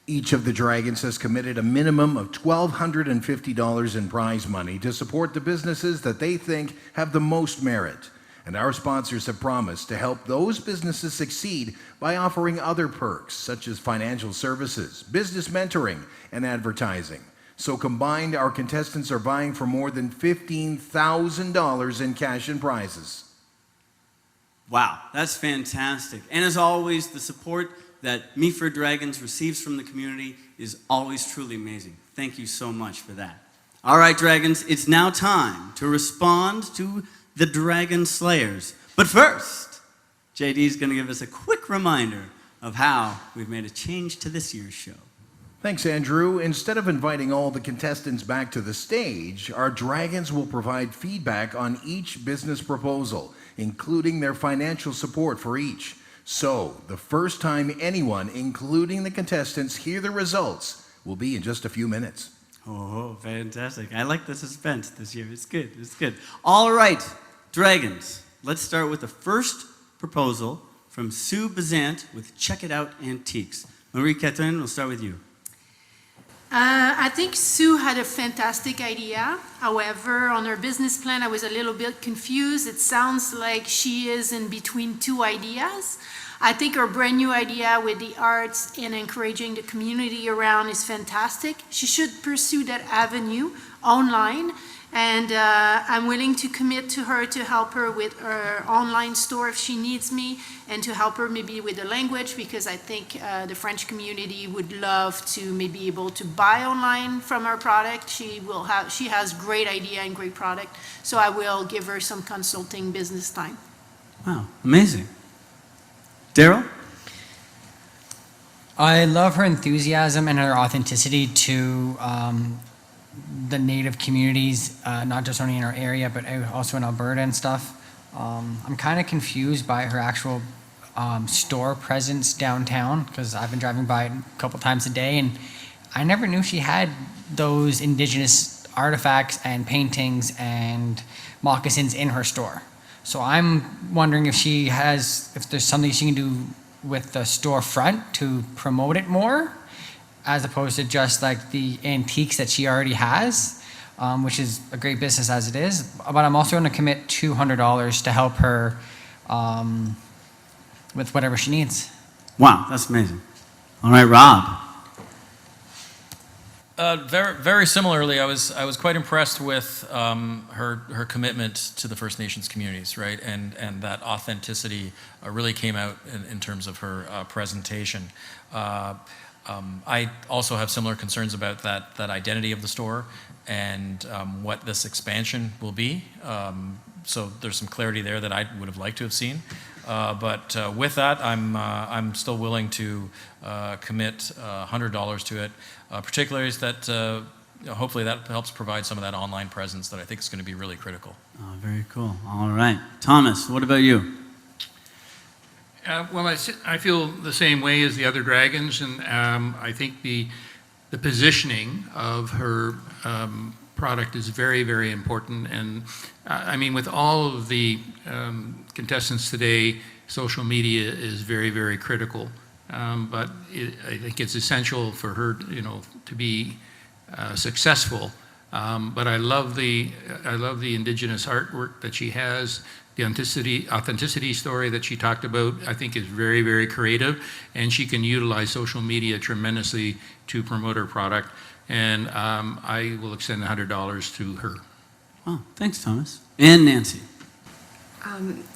Each of the Dragons has committed a minimum of $1,250 in prize money to support the businesses that they think have the most merit. And our sponsors have promised to help those businesses succeed by offering other perks, such as financial services, business mentoring, and advertising. So combined, our contestants are vying for more than $15,000 in cash and prizes.
Wow, that's fantastic. And as always, the support that Meaford Dragons receives from the community is always truly amazing. Thank you so much for that. All right, Dragons, it's now time to respond to the Dragon Slayers. But first, JD's going to give us a quick reminder of how we've made a change to this year's show.
Thanks, Andrew. Instead of inviting all the contestants back to the stage, our Dragons will provide feedback on each business proposal, including their financial support for each. So, the first time anyone, including the contestants, hear the results will be in just a few minutes.
Oh, fantastic. I like the suspense this year. It's good. It's good. All right, Dragons. Let's start with the first proposal from Sue Bazant with Check It Out Antiques. Marie-Catherine, we'll start with you.
I think Sue had a fantastic idea. However, on her business plan, I was a little bit confused. It sounds like she is in between two ideas. I think her brand new idea with the arts and encouraging the community around is fantastic. She should pursue that avenue online. And I'm willing to commit to her to help her with her online store if she needs me, and to help her maybe with the language, because I think the French community would love to maybe able to buy online from her product. She has great idea and great product, so I will give her some consulting business time.
Wow, amazing. Daryl?
I love her enthusiasm and her authenticity to the Native communities, not just only in our area, but also in Alberta and stuff. I'm kind of confused by her actual store presence downtown, because I've been driving by it a couple times a day, and I never knew she had those Indigenous artifacts and paintings and moccasins in her store. So I'm wondering if there's something she can do with the storefront to promote it more, as opposed to just like the antiques that she already has, which is a great business as it is. But I'm also going to commit $200 to help her with whatever she needs.
Wow, that's amazing. All right, Rob.
Very, very similarly, I was quite impressed with her commitment to the First Nations communities, right? And that authenticity really came out in terms of her presentation. I also have similar concerns about that identity of the store and what this expansion will be. So there's some clarity there that I would have liked to have seen. But with that, I'm still willing to commit $100 to it, particularly that hopefully that helps provide some of that online presence that I think is going to be really critical.
Oh, very cool. All right. Thomas, what about you?
Well, I feel the same way as the other Dragons, and I think the positioning of her product is very, very important. And I mean, with all of the contestants today, social media is very, very critical. But I think it's essential for her, to be successful. But I love the indigenous artwork that she has. The authenticity story that she talked about, I think, is very, very creative, and she can utilize social media tremendously to promote her product. And I will extend $100 to her.
Oh, thanks, Thomas. And Nancy.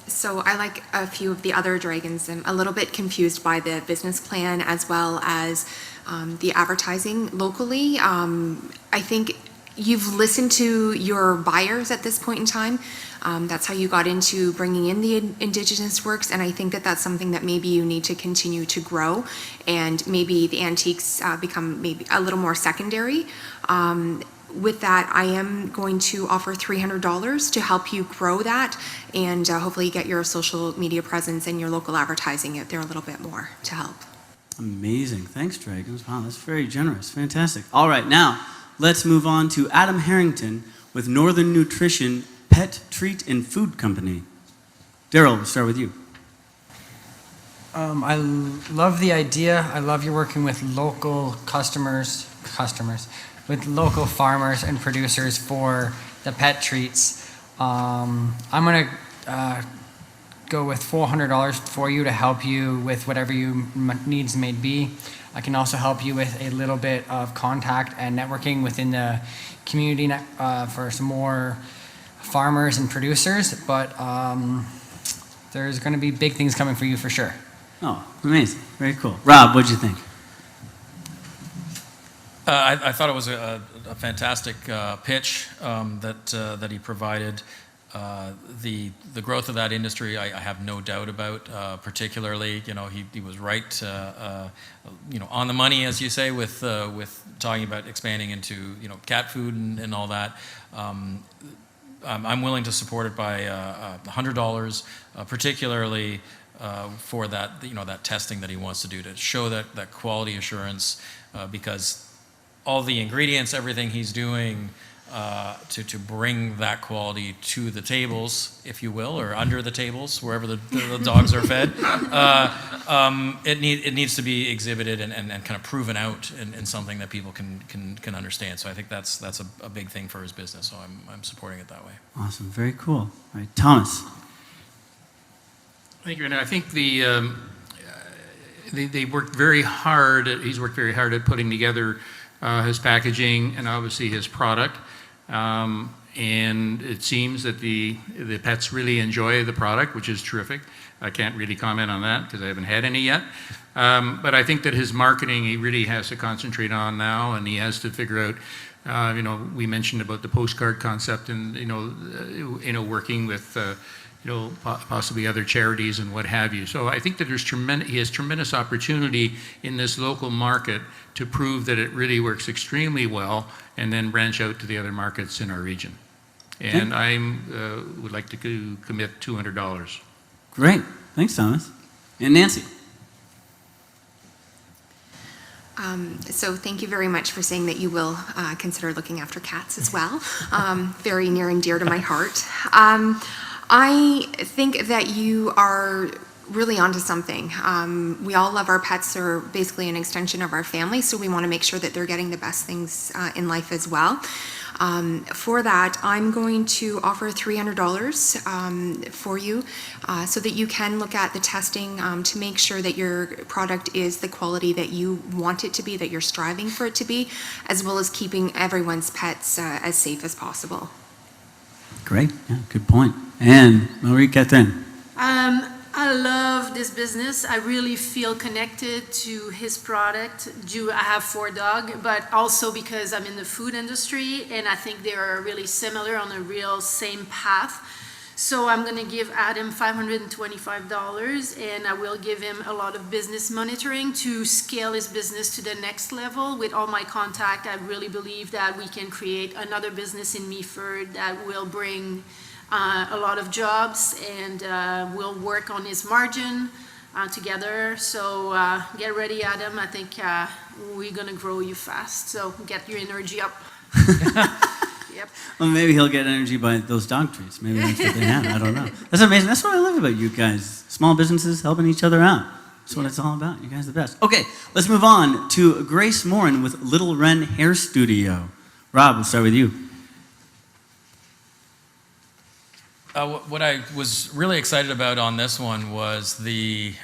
So I like a few of the other dragons. I'm a little bit confused by the business plan as well as the advertising locally. I think you've listened to your buyers at this point in time. That's how you got into bringing in the indigenous works, and I think that that's something that maybe you need to continue to grow, and maybe the antiques become maybe a little more secondary. With that, I am going to offer $300 to help you grow that and hopefully get your social media presence and your local advertising out there a little bit more to help.
Amazing. Thanks, Dragons. Wow, that's very generous. Fantastic. All right, now let's move on to Adam Harrington with Northern Nutrition Pet Treat and Food Company. Daryl, we'll start with you.
I love the idea. I love you working with local customers, with local farmers and producers for the pet treats. I'm going to go with $400 for you to help you with whatever your needs may be. I can also help you with a little bit of contact and networking within the community for some more farmers and producers, but there's going to be big things coming for you for sure.
Oh, amazing. Very cool. Rob, what'd you think?
I thought it was a fantastic pitch that he provided. The growth of that industry, I have no doubt about. Particularly, he was right, on the money, as you say, with talking about expanding into cat food and all that. I'm willing to support it by $100, particularly for that that testing that he wants to do to show that quality assurance, because all the ingredients, everything he's doing to bring that quality to the tables, if you will, or under the tables, wherever the dogs are fed, it needs to be exhibited and kind of proven out in something that people can understand. So I think that's a big thing for his business. So I'm supporting it that way.
Awesome, very cool. All right, Thomas.
Thank you, and I think they worked very hard. He's worked very hard at putting together his packaging and obviously his product. And it seems that the pets really enjoy the product, which is terrific. I can't really comment on that because I haven't had any yet. But I think that his marketing, he really has to concentrate on now, and he has to figure out, we mentioned about the postcard concept and, working with, possibly other charities and what have you. So I think that he has tremendous opportunity in this local market to prove that it really works extremely well and then branch out to the other markets in our region. And I would like to commit $200.
Great. Thanks, Thomas. And Nancy.
So thank you very much for saying that you will consider looking after cats as well. Very near and dear to my heart. I think that you are really onto something. We all love our pets. They're basically an extension of our family, so we want to make sure that they're getting the best things in life as well. For that, I'm going to offer $300 for you so that you can look at the testing to make sure that your product is the quality that you want it to be, that you're striving for it to be, as well as keeping everyone's pets as safe as possible.
Great. Yeah, good point. And Marie-Catherine.
I love this business. I really feel connected to his product. I have 4 dogs, but also because I'm in the food industry and I think they are really similar on a real same path. So I'm going to give Adam $525, and I will give him a lot of business monitoring to scale his business to the next level. With all my contact, I really believe that we can create another business in Meaford that will bring a lot of jobs, and we'll work on his margin together. So get ready, Adam. I think we're going to grow you fast. So get your energy up. Yep.
Well, maybe he'll get energy by those dog treats. Maybe that's what they have. I don't know. That's amazing. That's what I love about you guys. Small businesses helping each other out. That's what it's all about. You guys are the best. Okay, let's move on to Grace Morin with Little Wren Hair Studio. Rob, we'll start with you.
What I was really excited about on this one was the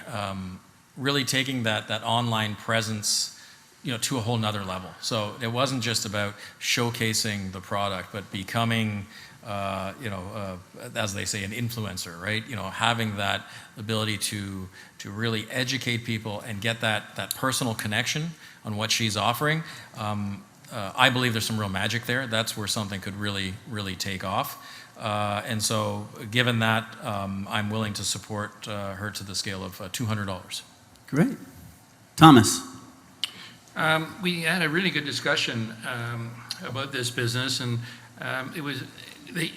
really taking that online presence, to a whole nother level. So it wasn't just about showcasing the product, but becoming, as they say, an influencer, right? Having that ability to really educate people and get that personal connection on what she's offering. I believe there's some real magic there. That's where something could really, really take off. And so given that, I'm willing to support her to the scale of $200.
Great. Thomas.
We had a really good discussion about this business, and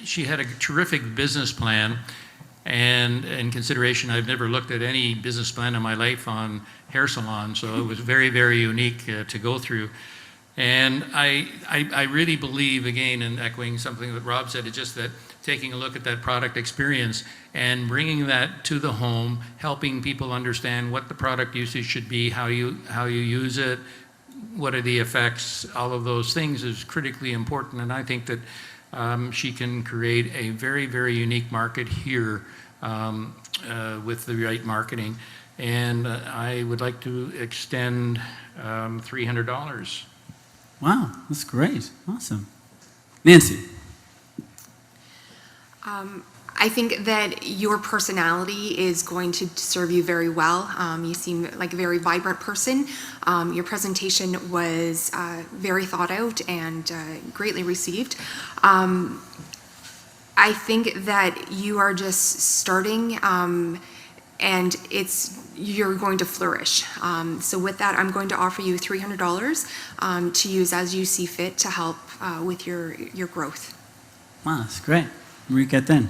she had a terrific business plan. And in consideration, I've never looked at any business plan in my life on hair salons, so it was very, very unique to go through. And I really believe, again, in echoing something that Rob said, it's just that taking a look at that product experience and bringing that to the home, helping people understand what the product usage should be, how you use it, what are the effects, all of those things is critically important. And I think that she can create a very, very unique market here with the right marketing. And I would like to extend $300.
Wow, that's great. Awesome. Nancy.
I think that your personality is going to serve you very well. You seem like a very vibrant person. Your presentation was very thought out and greatly received. I think that you are just starting and you're going to flourish. So with that, I'm going to offer you $300 to use as you see fit to help with your growth.
Wow, that's great. Marika then.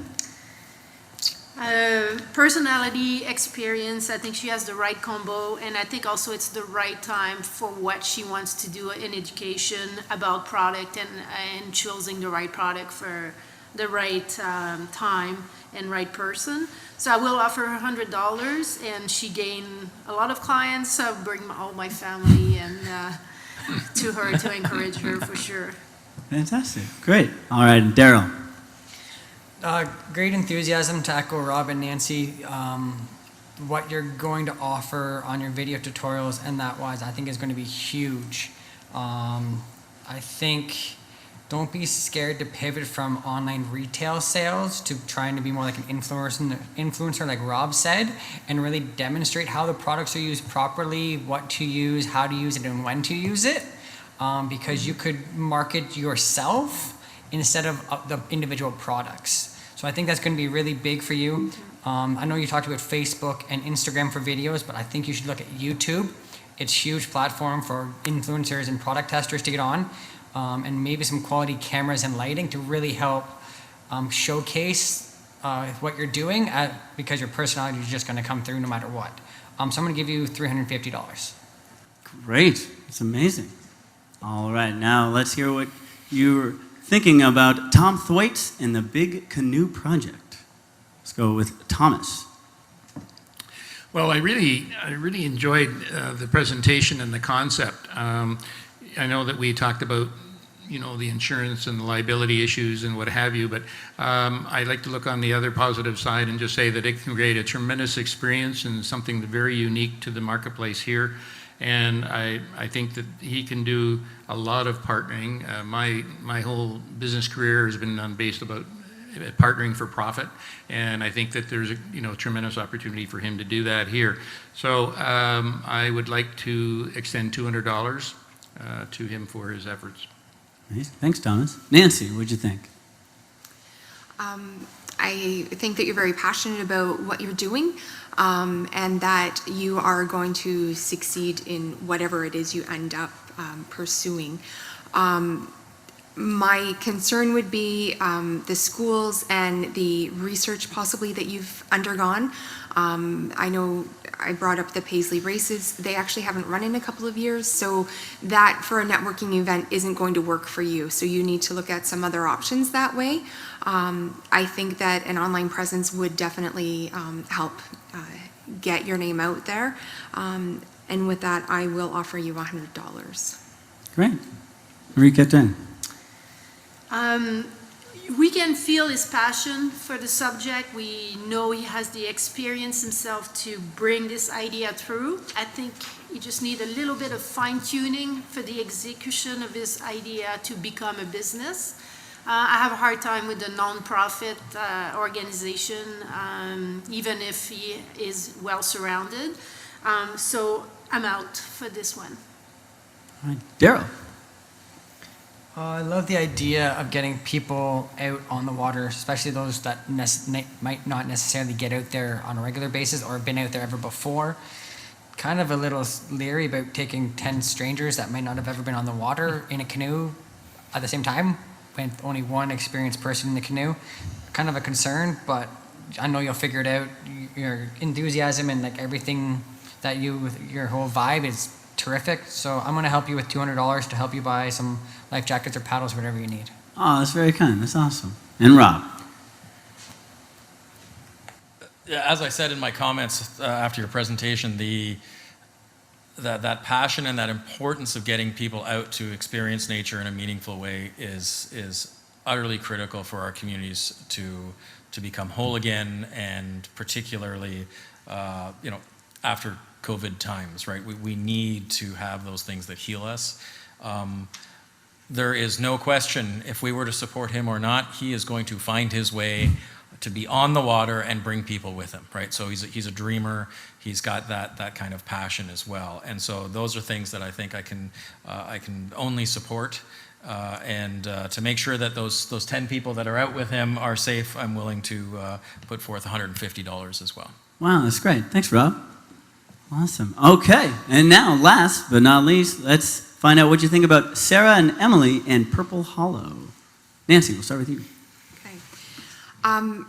Personality, experience, I think she has the right combo, and I think also it's the right time for what she wants to do in education about product and choosing the right product for the right time and right person. So I will offer her $100, and she gained a lot of clients. So I'll bring all my family and to her to encourage her for sure.
Fantastic. Great. All right, Daryl.
Great enthusiasm to echo Rob and Nancy. What you're going to offer on your video tutorials and that wise, I think is going to be huge. I think don't be scared to pivot from online retail sales to trying to be more like an influencer like Rob said, and really demonstrate how the products are used properly, what to use, how to use it, and when to use it. Because you could market yourself instead of the individual products. So I think that's going to be really big for you. I know you talked about Facebook and Instagram for videos, but I think you should look at YouTube. It's a huge platform for influencers and product testers to get on, and maybe some quality cameras and lighting to really help showcase what you're doing because your personality is just going to come through no matter what. So I'm going to give you $350.
Great. It's amazing. All right, now let's hear what you're thinking about Tom Thwaite and the Big Canoe Project. Let's go with Thomas.
Well, I really enjoyed the presentation and the concept. I know that we talked about, the insurance and the liability issues and what have you, but I like to look on the other positive side and just say that it can create a tremendous experience and something very unique to the marketplace here. And I think that he can do a lot of partnering. My whole business career has been based about partnering for profit, and I think that there's a tremendous opportunity for him to do that here. So I would like to extend $200 to him for his efforts.
Amazing. Thanks, Thomas. Nancy, what'd you think?
I think that you're very passionate about what you're doing, and that you are going to succeed in whatever it is you end up pursuing. My concern would be the schools and the research possibly that you've undergone. I know I brought up the Paisley races. They actually haven't run in a couple of years, so that for a networking event isn't going to work for you. So you need to look at some other options that way. I think that an online presence would definitely help get your name out there. And with that, I will offer you $100.
Great. Marie-Catherine.
We can feel his passion for the subject. We know he has the experience himself to bring this idea through. I think he just needs a little bit of fine-tuning for the execution of his idea to become a business. I have a hard time with the non-profit organization, even if he is well-surrounded. So I'm out for this one.
All right. Daryl.
I love the idea of getting people out on the water, especially those that might not necessarily get out there on a regular basis or have been out there ever before. Kind of a little leery about taking 10 strangers that might not have ever been on the water in a canoe at the same time, with only one experienced person in the canoe. Kind of a concern, but I know you'll figure it out. Your enthusiasm and like everything that your whole vibe is terrific. So I'm going to help you with $200 to help you buy some life jackets or paddles, whatever you need.
Oh, that's very kind. That's awesome. And Rob.
As I said in my comments after your presentation, that passion and that importance of getting people out to experience nature in a meaningful way is utterly critical for our communities to become whole again, and particularly after COVID times, right? We need to have those things that heal us. There is no question, if we were to support him or not, he is going to find his way to be on the water and bring people with him, right? So he's a dreamer. He's got that kind of passion as well. And so those are things that I think I can only support. And to make sure that those 10 people that are out with him are safe, I'm willing to put forth $150 as well.
Wow, that's great. Thanks, Rob. Awesome. Okay, and now, last but not least, let's find out what you think about Sarah and Emily and Purple Hollow. Nancy, we'll start with you.
Okay.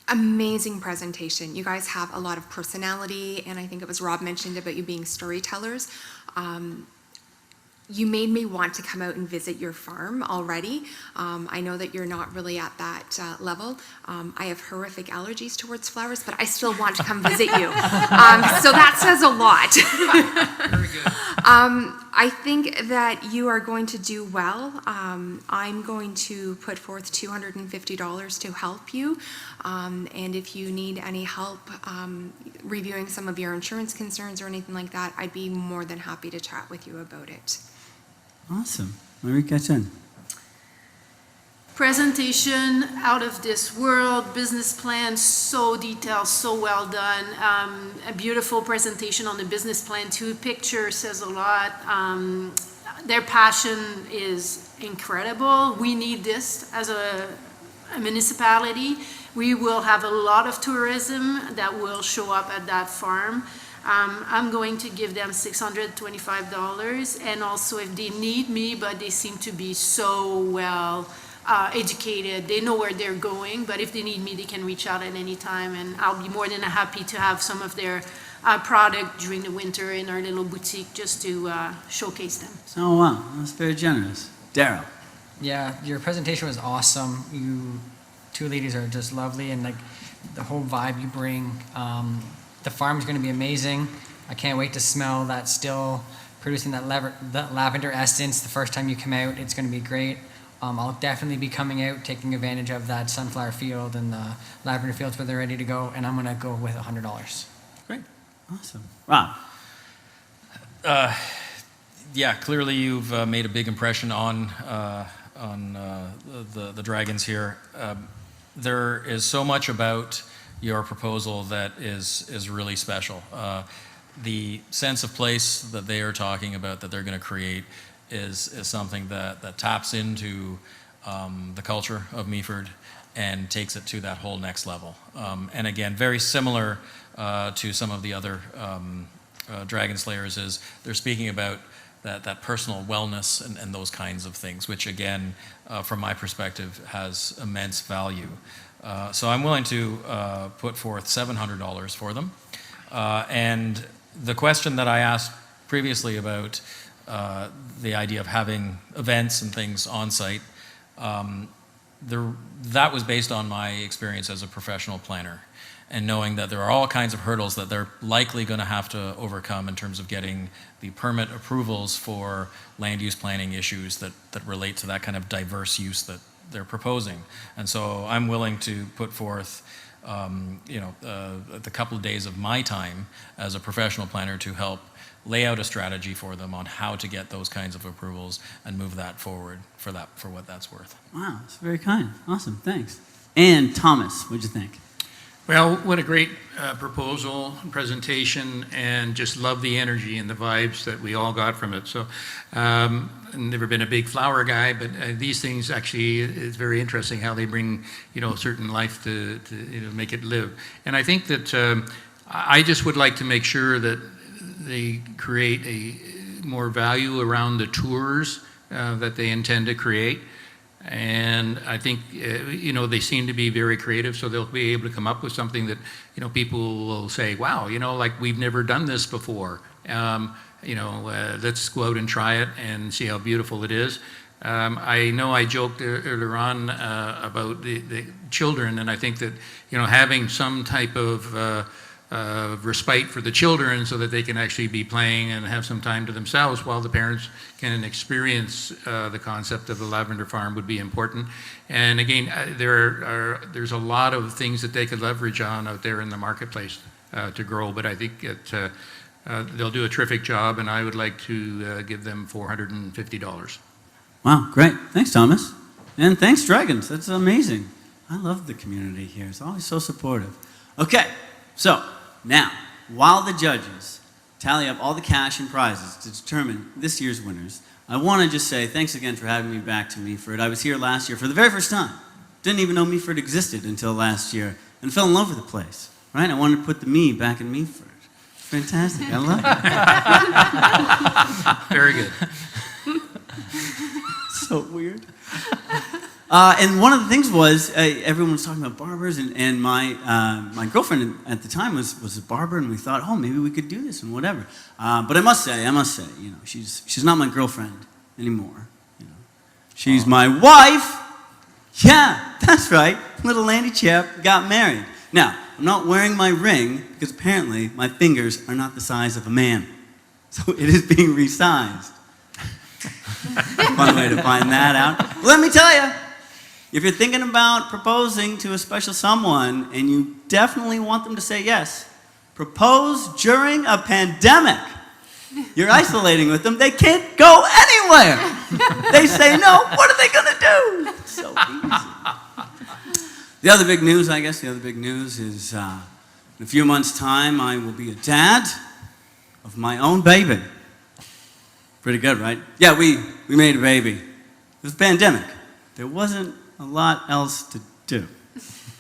Amazing presentation. You guys have a lot of personality, and I think it was Rob mentioned about you being storytellers. You made me want to come out and visit your farm already. I know that you're not really at that level. I have horrific allergies towards flowers, but I still want to come visit you. So that says a lot.
Very good.
I think that you are going to do well. I'm going to put forth $250 to help you. And if you need any help reviewing some of your insurance concerns or anything like that, I'd be more than happy to chat with you about it.
Awesome. Marie-Catherine.
Presentation out of this world, business plan, so detailed, so well done. A beautiful presentation on the business plan too. Picture says a lot. Their passion is incredible. We need this as a municipality. We will have a lot of tourism that will show up at that farm. I'm going to give them $625, and also if they need me, but they seem to be so well educated, they know where they're going, but if they need me, they can reach out at any time, and I'll be more than happy to have some of their product during the winter in our little boutique just to showcase them.
Oh, wow. That's very generous. Daryl.
Yeah, your presentation was awesome. You two ladies are just lovely, and like the whole vibe you bring. The farm's going to be amazing. I can't wait to smell that still producing that lavender essence the first time you come out. It's going to be great. I'll definitely be coming out, taking advantage of that sunflower field and the lavender fields where they're ready to go, and I'm going to go with $100.
Great. Awesome. Rob.
Yeah, clearly you've made a big impression on the Dragons here. There is so much about your proposal that is really special. The sense of place that they are talking about, that they're going to create, is something that taps into the culture of Meaford and takes it to that whole next level. And again, very similar to some of the other Dragon Slayers, is they're speaking about that personal wellness and those kinds of things, which again, from my perspective, has immense value. So I'm willing to put forth $700 for them. And the question that I asked previously about the idea of having events and things on site, that was based on my experience as a professional planner. and knowing that there are all kinds of hurdles that they're likely going to have to overcome in terms of getting the permit approvals for land use planning issues that relate to that kind of diverse use that they're proposing. And so I'm willing to put forth the couple of days of my time as a professional planner to help lay out a strategy for them on how to get those kinds of approvals and move that forward for what that's worth.
Wow, that's very kind. Awesome, thanks. And Thomas, what'd you think?
Well, what a great proposal, presentation, and just love the energy and the vibes that we all got from it. So, I've never been a big flower guy, but these things actually, it's very interesting how they bring, certain life to make it live. And I think that I just would like to make sure that they create more value around the tours that they intend to create. And I think, they seem to be very creative, so they'll be able to come up with something that, people will say, wow, like we've never done this before. Let's go out and try it and see how beautiful it is. I know I joked earlier on about the children, and I think that, having some type of respite for the children so that they can actually be playing and have some time to themselves while the parents can experience the concept of the lavender farm would be important. And again, there's a lot of things that they could leverage on out there in the marketplace to grow, but I think they'll do a terrific job, and I would like to give them $450.
Wow, great. Thanks, Thomas. And thanks, Dragons. That's amazing. I love the community here. It's always so supportive. Okay, so now, while the judges tally up all the cash and prizes to determine this year's winners, I want to just say thanks again for having me back to Meaford. I was here last year for the very first time. Didn't even know Meaford existed until last year and fell in love with the place, right? I wanted to put the me back in Meaford. Fantastic. I love it.
Very good.
So weird. And one of the things was everyone was talking about barbers, and my girlfriend at the time was a barber, and we thought, oh, maybe we could do this and whatever. But I must say, she's not my girlfriend anymore. She's my wife. Yeah, that's right. Little Landy chap got married. Now, I'm not wearing my ring because apparently my fingers are not the size of a man, so it is being resized. One way to find that out. Let me tell you. If you're thinking about proposing to a special someone and you definitely want them to say yes, propose during a pandemic. You're isolating with them. They can't go anywhere. They say no. What are they going to do? It's so easy. The other big news is in a few months' time, I will be a dad of my own baby. Pretty good, right? Yeah, we made a baby. It was a pandemic. There wasn't a lot else to do.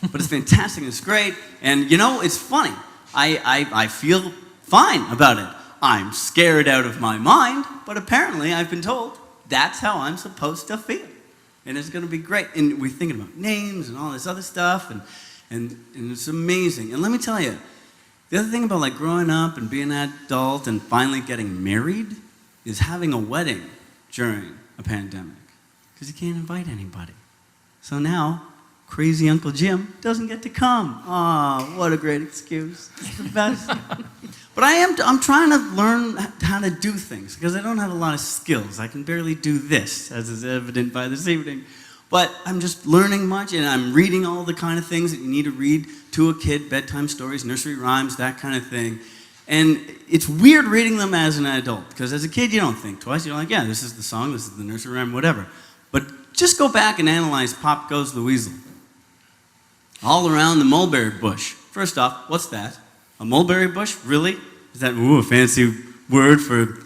But it's fantastic, it's great, and it's funny. I feel fine about it. I'm scared out of my mind, but apparently I've been told that's how I'm supposed to feel. And it's gonna be great. And we're thinking about names and all this other stuff, and it's amazing. And let me tell you, the other thing about growing up and being an adult and finally getting married is having a wedding during a pandemic, because you can't invite anybody. So now, crazy Uncle Jim doesn't get to come. Aw, what a great excuse. It's the best. But I'm trying to learn how to do things, because I don't have a lot of skills. I can barely do this, as is evident by this evening. But I'm just learning much, and I'm reading all the kind of things that you need to read to a kid, bedtime stories, nursery rhymes, that kind of thing. And it's weird reading them as an adult, because as a kid, you don't think twice. You're like, yeah, this is the song, this is the nursery rhyme, whatever. But just go back and analyze Pop Goes the Weasel. All around the mulberry bush. First off, what's that? A mulberry bush? Really? Is that a fancy word for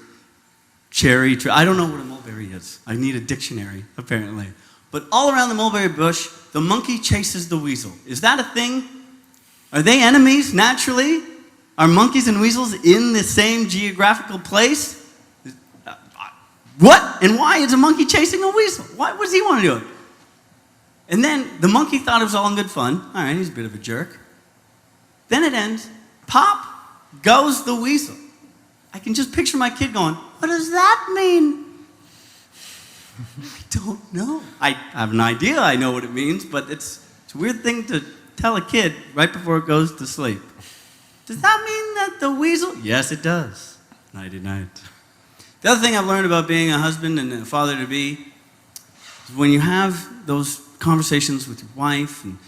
cherry tree? I don't know what a mulberry is. I need a dictionary, apparently. But all around the mulberry bush, the monkey chases the weasel. Is that a thing? Are they enemies, naturally? Are monkeys and weasels in the same geographical place? What? And why is a monkey chasing a weasel? Why does he want to do it? And then the monkey thought it was all in good fun. All right, he's a bit of a jerk. Then it ends. Pop goes the weasel. I can just picture my kid going, what does that mean? I don't know. I have an idea I know what it means, but it's a weird thing to tell a kid right before it goes to sleep. Does that mean that the weasel? Yes, it does. Nighty night. The other thing I've learned about being a husband and a father-to-be is when you have those conversations with your wife and,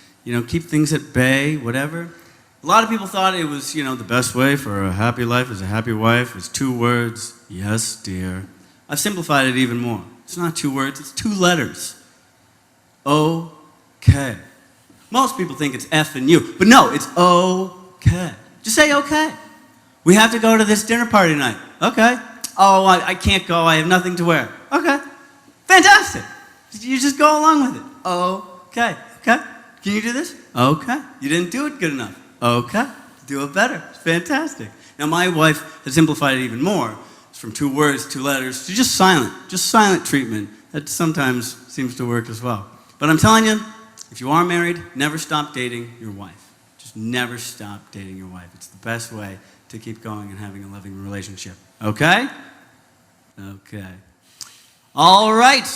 keep things at bay, whatever. A lot of people thought it was, the best way for a happy life is a happy wife. It's 2 words, yes, dear. I've simplified it even more. It's not 2 words, it's 2 letters. Okay. Most people think it's F and U, but no, it's okay. Just say okay. We have to go to this dinner party tonight. Okay. Oh, I can't go, I have nothing to wear. Okay. Fantastic. You just go along with it. Okay. Okay. Can you do this? Okay. You didn't do it good enough. Okay. Do it better. It's fantastic. Now, my wife has simplified it even more. It's from 2 words, 2 letters, to just silent treatment. That sometimes seems to work as well. But I'm telling you, if you are married, never stop dating your wife. Just never stop dating your wife. It's the best way to keep going and having a loving relationship. Okay? Okay. All right.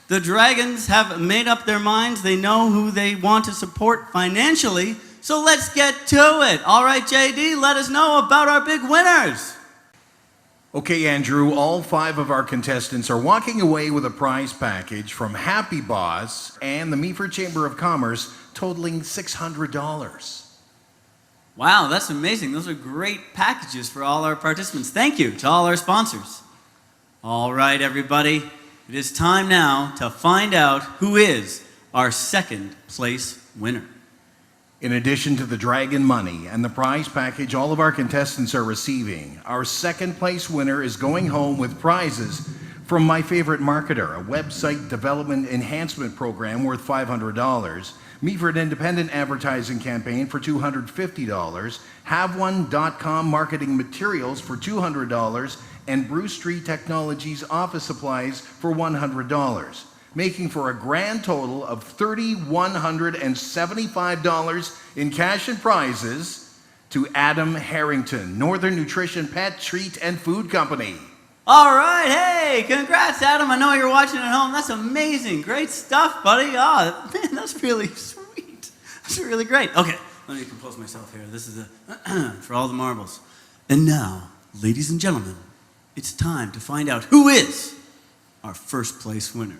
The Dragons have made up their minds. They know who they want to support financially. So let's get to it. All right, JD, let us know about our big winners.
Okay, Andrew, all 5 of our contestants are walking away with a prize package from Happy Boss and the Meaford Chamber of Commerce totaling $600.
Wow, that's amazing. Those are great packages for all our participants. Thank you to all our sponsors. All right, everybody, it is time now to find out who is our 2nd place winner.
In addition to the Dragon money and the prize package all of our contestants are receiving, our 2nd place winner is going home with prizes from My Favorite Marketer, a website development enhancement program worth $500, Meaford Independent Advertising Campaign for $250, HaveOne.com marketing materials for $200, and Bruce Street Technologies office supplies for $100. Making for a grand total of $3,175 in cash and prizes to Adam Harrington, Northern Nutrition Pet Treat and Food Company.
All right, hey, congrats, Adam. I know you're watching at home. That's amazing. Great stuff, buddy. Oh, man, that's really sweet. That's really great. Okay, let me compose myself here. This is for all the marbles. And now, ladies and gentlemen, it's time to find out who is our 1st place winner.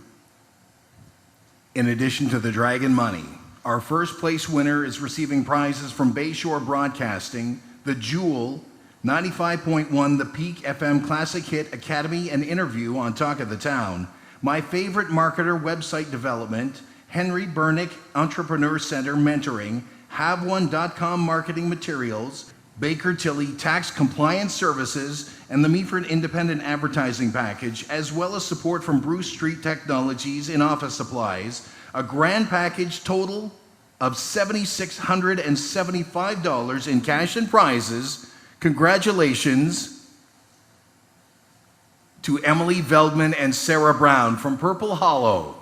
In addition to the Dragon money, our 1st place winner is receiving prizes from Bayshore Broadcasting, The Jewel, 95.1 The Peak FM Classic Hit Academy and Interview on Talk of the Town, My Favorite Marketer Website Development, Henry Bernick Entrepreneur Center Mentoring, HaveOne.com Marketing Materials, Baker Tilly Tax Compliance Services, and the Meaford Independent Advertising Package, as well as support from Bruce Street Technologies in office supplies, a grand package total of $7,675 in cash and prizes. Congratulations to Emily Veldman and Sarah Brown from Purple Hollow.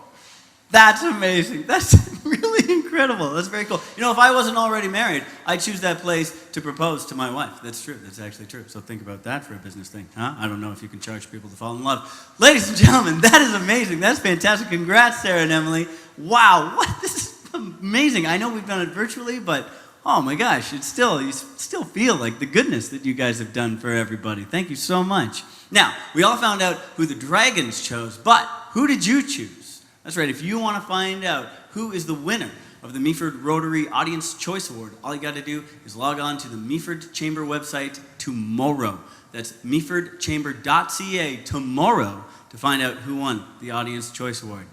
That's amazing. That's really incredible. That's very cool. If I wasn't already married, I'd choose that place to propose to my wife. That's true. That's actually true. So think about that for a business thing, huh? I don't know if you can charge people to fall in love. Ladies and gentlemen, that is amazing. That's fantastic. Congrats, Sarah and Emily. Wow, this is amazing. I know we've done it virtually, but oh my gosh, you still feel like the goodness that you guys have done for everybody. Thank you so much. Now, we all found out who the Dragons chose, but who did you choose? That's right, if you want to find out who is the winner of the Meaford Rotary Audience Choice Award, all you got to do is log on to the Meaford Chamber website tomorrow. That's meafordchamber.ca tomorrow to find out who won the Audience Choice Award.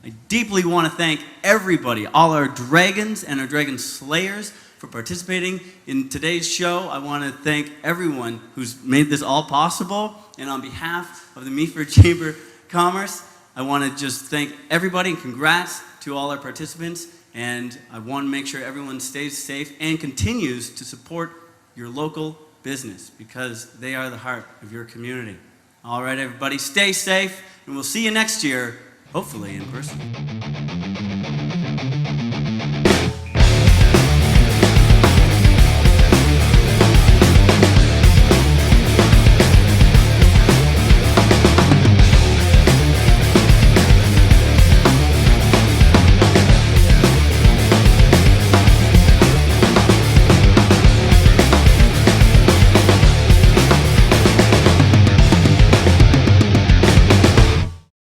I deeply want to thank everybody, all our Dragons and our Dragon Slayers for participating in today's show. I want to thank everyone who's made this all possible. And on behalf of the Meaford Chamber of Commerce, I want to just thank everybody and congrats to all our participants. And I want to make sure everyone stays safe and continues to support your local business because they are the heart of your community. All right, everybody, stay safe, and we'll see you next year, hopefully in person.